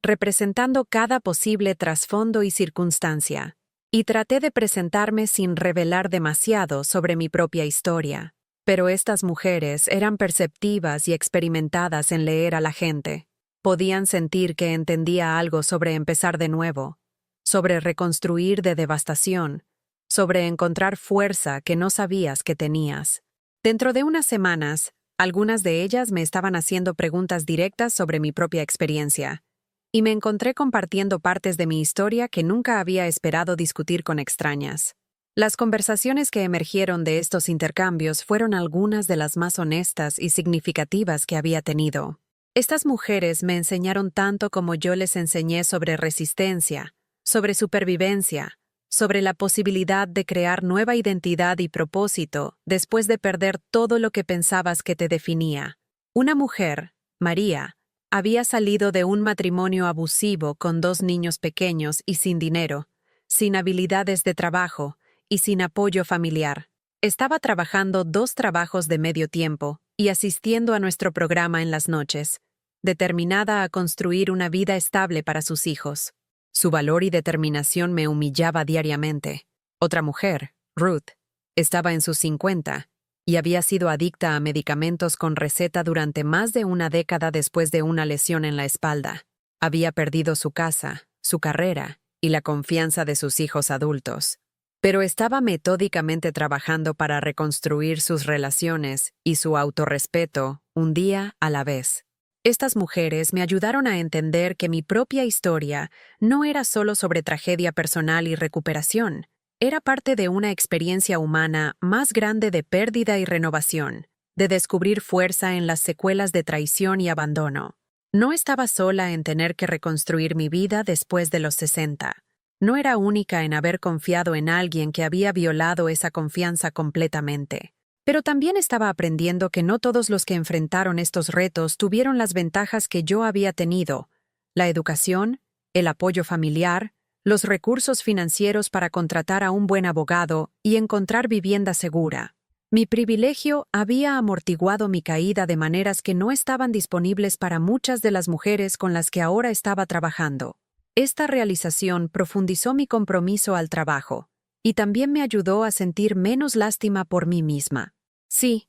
representando cada posible trasfondo y circunstancia, y traté de presentarme sin revelar demasiado sobre mi propia historia. Pero estas mujeres eran perceptivas y experimentadas en leer a la gente. Podían sentir que entendía algo sobre empezar de nuevo, sobre reconstruir de devastación, sobre encontrar fuerza que no sabías que tenías. Dentro de unas semanas, algunas de ellas me estaban haciendo preguntas directas sobre mi propia experiencia, y me encontré compartiendo partes de mi historia que nunca había esperado discutir con extrañas. Las conversaciones que emergieron de estos intercambios fueron algunas de las más honestas y significativas que había tenido. Estas mujeres me enseñaron tanto como yo les enseñé sobre resistencia, sobre supervivencia, sobre la posibilidad de crear nueva identidad y propósito después de perder todo lo que pensabas que te definía. Una mujer, María, había salido de un matrimonio abusivo con 2 niños pequeños y sin dinero, sin habilidades de trabajo y sin apoyo familiar. Estaba trabajando 2 trabajos de medio tiempo y asistiendo a nuestro programa en las noches, determinada a construir una vida estable para sus hijos. Su valor y determinación me humillaba diariamente. Otra mujer, Ruth, estaba en sus 50 y había sido adicta a medicamentos con receta durante más de una década después de una lesión en la espalda. Había perdido su casa, su carrera y la confianza de sus hijos adultos. Pero estaba metódicamente trabajando para reconstruir sus relaciones y su autorrespeto un día a la vez. Estas mujeres me ayudaron a entender que mi propia historia no era solo sobre tragedia personal y recuperación, era parte de una experiencia humana más grande de pérdida y renovación, de descubrir fuerza en las secuelas de traición y abandono. No estaba sola en tener que reconstruir mi vida después de los 60. No era única en haber confiado en alguien que había violado esa confianza completamente. Pero también estaba aprendiendo que no todos los que enfrentaron estos retos tuvieron las ventajas que yo había tenido: la educación, el apoyo familiar, los recursos financieros para contratar a un buen abogado y encontrar vivienda segura. Mi privilegio había amortiguado mi caída de maneras que no estaban disponibles para muchas de las mujeres con las que ahora estaba trabajando. Esta realización profundizó mi compromiso al trabajo y también me ayudó a sentir menos lástima por mí misma. Sí,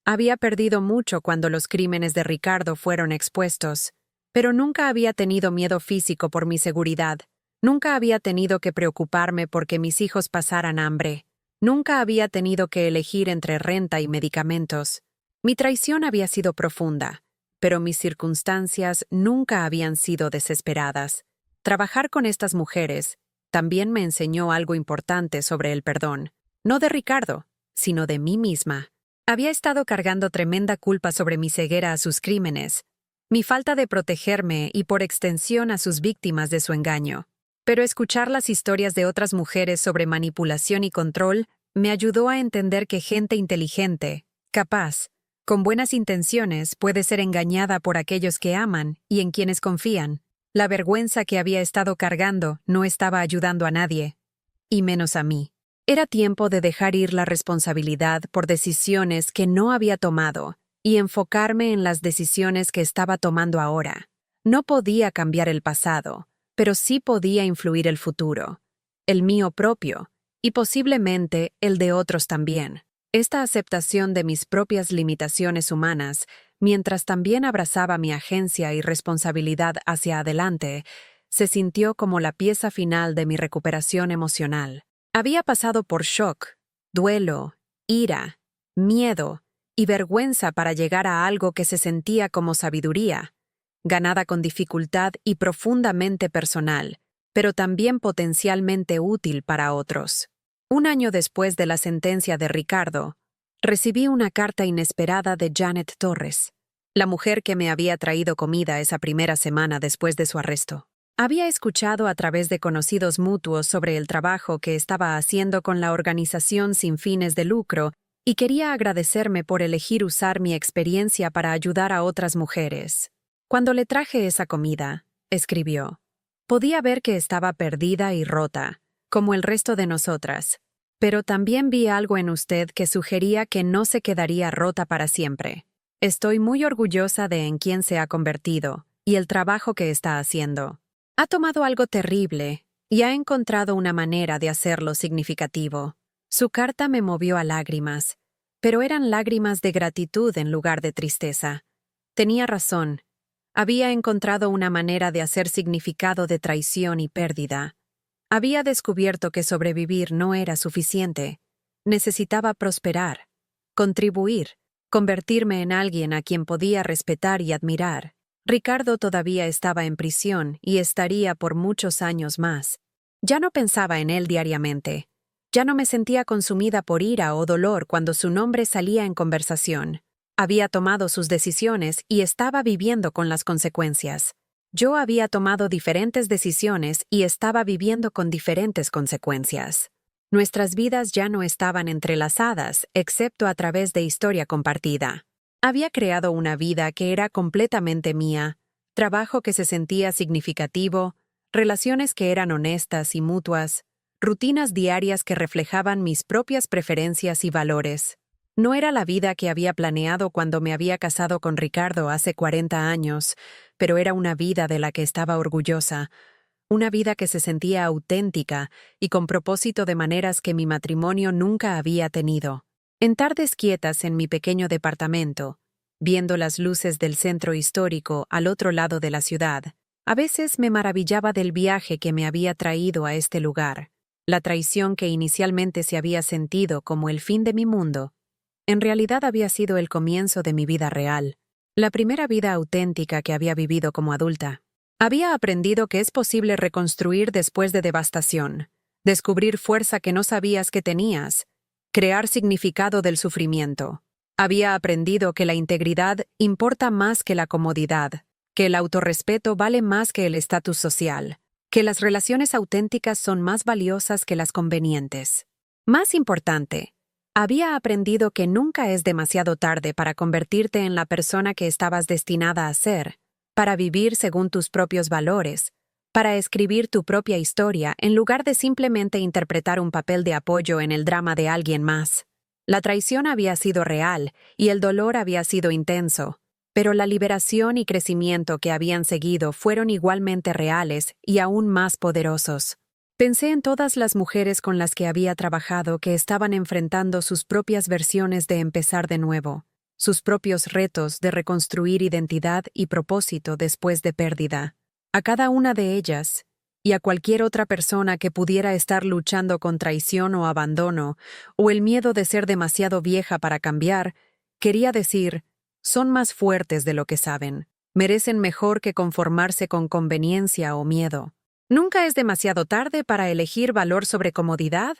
había perdido mucho cuando los crímenes de Ricardo fueron expuestos, pero nunca había tenido miedo físico por mi seguridad. Nunca había tenido que preocuparme porque mis hijos pasaran hambre. Nunca había tenido que elegir entre renta y medicamentos. Mi traición había sido profunda, pero mis circunstancias nunca habían sido desesperadas. Trabajar con estas mujeres también me enseñó algo importante sobre el perdón, no de Ricardo, sino de mí misma. Había estado cargando tremenda culpa sobre mi ceguera a sus crímenes, mi falta de protegerme y por extensión a sus víctimas de su engaño. Pero escuchar las historias de otras mujeres sobre manipulación y control me ayudó a entender que gente inteligente, capaz, con buenas intenciones puede ser engañada por aquellos que aman y en quienes confían. La vergüenza que había estado cargando no estaba ayudando a nadie, y menos a mí. Era tiempo de dejar ir la responsabilidad por decisiones que no había tomado y enfocarme en las decisiones que estaba tomando ahora. No podía cambiar el pasado, pero sí podía influir el futuro, el mío propio, y posiblemente el de otros también. Esta aceptación de mis propias limitaciones humanas, mientras también abrazaba mi agencia y responsabilidad hacia adelante, se sintió como la pieza final de mi recuperación emocional. Había pasado por shock, duelo, ira, miedo y vergüenza para llegar a algo que se sentía como sabiduría, ganada con dificultad y profundamente personal, pero también potencialmente útil para otros. Un año después de la sentencia de Ricardo, recibí una carta inesperada de Janet Torres, la mujer que me había traído comida esa primera semana después de su arresto. Había escuchado a través de conocidos mutuos sobre el trabajo que estaba haciendo con la organización sin fines de lucro y quería agradecerme por elegir usar mi experiencia para ayudar a otras mujeres. Cuando le traje esa comida, escribió, podía ver que estaba perdida y rota, como el resto de nosotras, pero también vi algo en usted que sugería que no se quedaría rota para siempre. Estoy muy orgullosa de en quién se ha convertido y el trabajo que está haciendo. Ha tomado algo terrible y ha encontrado una manera de hacerlo significativo. Su carta me movió a lágrimas, pero eran lágrimas de gratitud en lugar de tristeza. Tenía razón. Había encontrado una manera de hacer significado de traición y pérdida. Había descubierto que sobrevivir no era suficiente. Necesitaba prosperar, contribuir, convertirme en alguien a quien podía respetar y admirar. Ricardo todavía estaba en prisión y estaría por muchos años más. Ya no pensaba en él diariamente. Ya no me sentía consumida por ira o dolor cuando su nombre salía en conversación. Había tomado sus decisiones y estaba viviendo con las consecuencias. Yo había tomado diferentes decisiones y estaba viviendo con diferentes consecuencias. Nuestras vidas ya no estaban entrelazadas, excepto a través de historia compartida. Había creado una vida que era completamente mía, trabajo que se sentía significativo, relaciones que eran honestas y mutuas, rutinas diarias que reflejaban mis propias preferencias y valores. No era la vida que había planeado cuando me había casado con Ricardo hace 40 años, pero era una vida de la que estaba orgullosa, una vida que se sentía auténtica y con propósito de maneras que mi matrimonio nunca había tenido. En tardes quietas en mi pequeño departamento, viendo las luces del centro histórico al otro lado de la ciudad, a veces me maravillaba del viaje que me había traído a este lugar. La traición que inicialmente se había sentido como el fin de mi mundo, en realidad había sido el comienzo de mi vida real. La primera vida auténtica que había vivido como adulta. Había aprendido que es posible reconstruir después de devastación, descubrir fuerza que no sabías que tenías, crear significado del sufrimiento. Había aprendido que la integridad importa más que la comodidad, que el autorrespeto vale más que el estatus social, que las relaciones auténticas son más valiosas que las convenientes. Más importante, había aprendido que nunca es demasiado tarde para convertirte en la persona que estabas destinada a ser, para vivir según tus propios valores, para escribir tu propia historia en lugar de simplemente interpretar un papel de apoyo en el drama de alguien más. La traición había sido real y el dolor había sido intenso, pero la liberación y crecimiento que habían seguido fueron igualmente reales y aún más poderosos. Pensé en todas las mujeres con las que había trabajado que estaban enfrentando sus propias versiones de empezar de nuevo, sus propios retos de reconstruir identidad y propósito después de pérdida. A cada una de ellas, y a cualquier otra persona que pudiera estar luchando con traición o abandono, o el miedo de ser demasiado vieja para cambiar, quería decir, son más fuertes de lo que saben, merecen mejor que conformarse con conveniencia o miedo. Nunca es demasiado tarde para elegir valor sobre comodidad,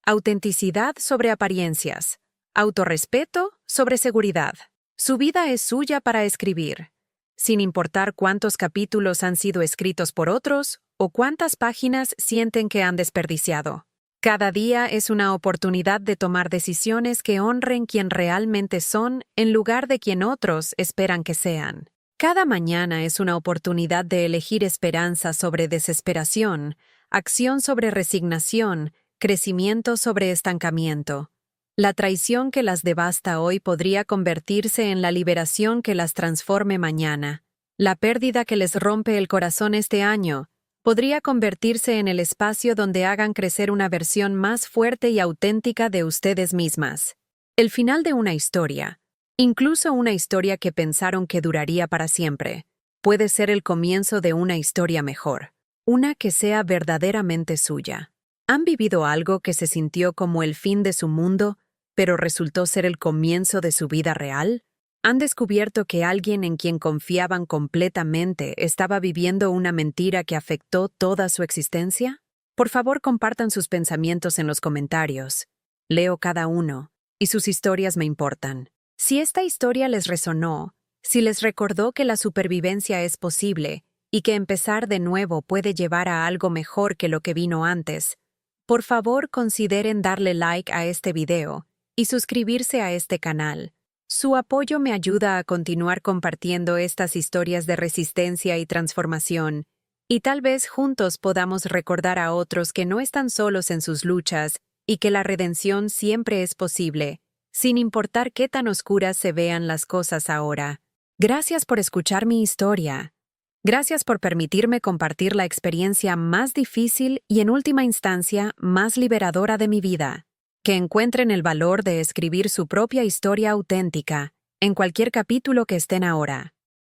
autenticidad sobre apariencias, autorrespeto sobre seguridad. Su vida es suya para escribir, sin importar cuántos capítulos han sido escritos por otros o cuántas páginas sienten que han desperdiciado. Cada día es una oportunidad de tomar decisiones que honren quien realmente son en lugar de quien otros esperan que sean. Cada mañana es una oportunidad de elegir esperanza sobre desesperación, acción sobre resignación, crecimiento sobre estancamiento. La traición que las devasta hoy podría convertirse en la liberación que las transforme mañana. La pérdida que les rompe el corazón este año podría convertirse en el espacio donde hagan crecer una versión más fuerte y auténtica de ustedes mismas. El final de una historia, incluso una historia que pensaron que duraría para siempre, puede ser el comienzo de una historia mejor, una que sea verdaderamente suya. ¿Han vivido algo que se sintió como el fin de su mundo, pero resultó ser el comienzo de su vida real? ¿Han descubierto que alguien en quien confiaban completamente estaba viviendo una mentira que afectó toda su existencia? Por favor, compartan sus pensamientos en los comentarios. Leo cada uno, y sus historias me importan. Si esta historia les resonó, si les recordó que la supervivencia es posible y que empezar de nuevo puede llevar a algo mejor que lo que vino antes, por favor consideren darle like a este video y suscribirse a este canal. Su apoyo me ayuda a continuar compartiendo estas historias de resistencia y transformación, y tal vez juntos podamos recordar a otros que no están solos en sus luchas y que la redención siempre es posible, sin importar qué tan oscuras se vean las cosas ahora. Gracias por escuchar mi historia. Gracias por permitirme compartir la experiencia más difícil y en última instancia más liberadora de mi vida. Que encuentren el valor de escribir su propia historia auténtica, en cualquier capítulo que estén ahora.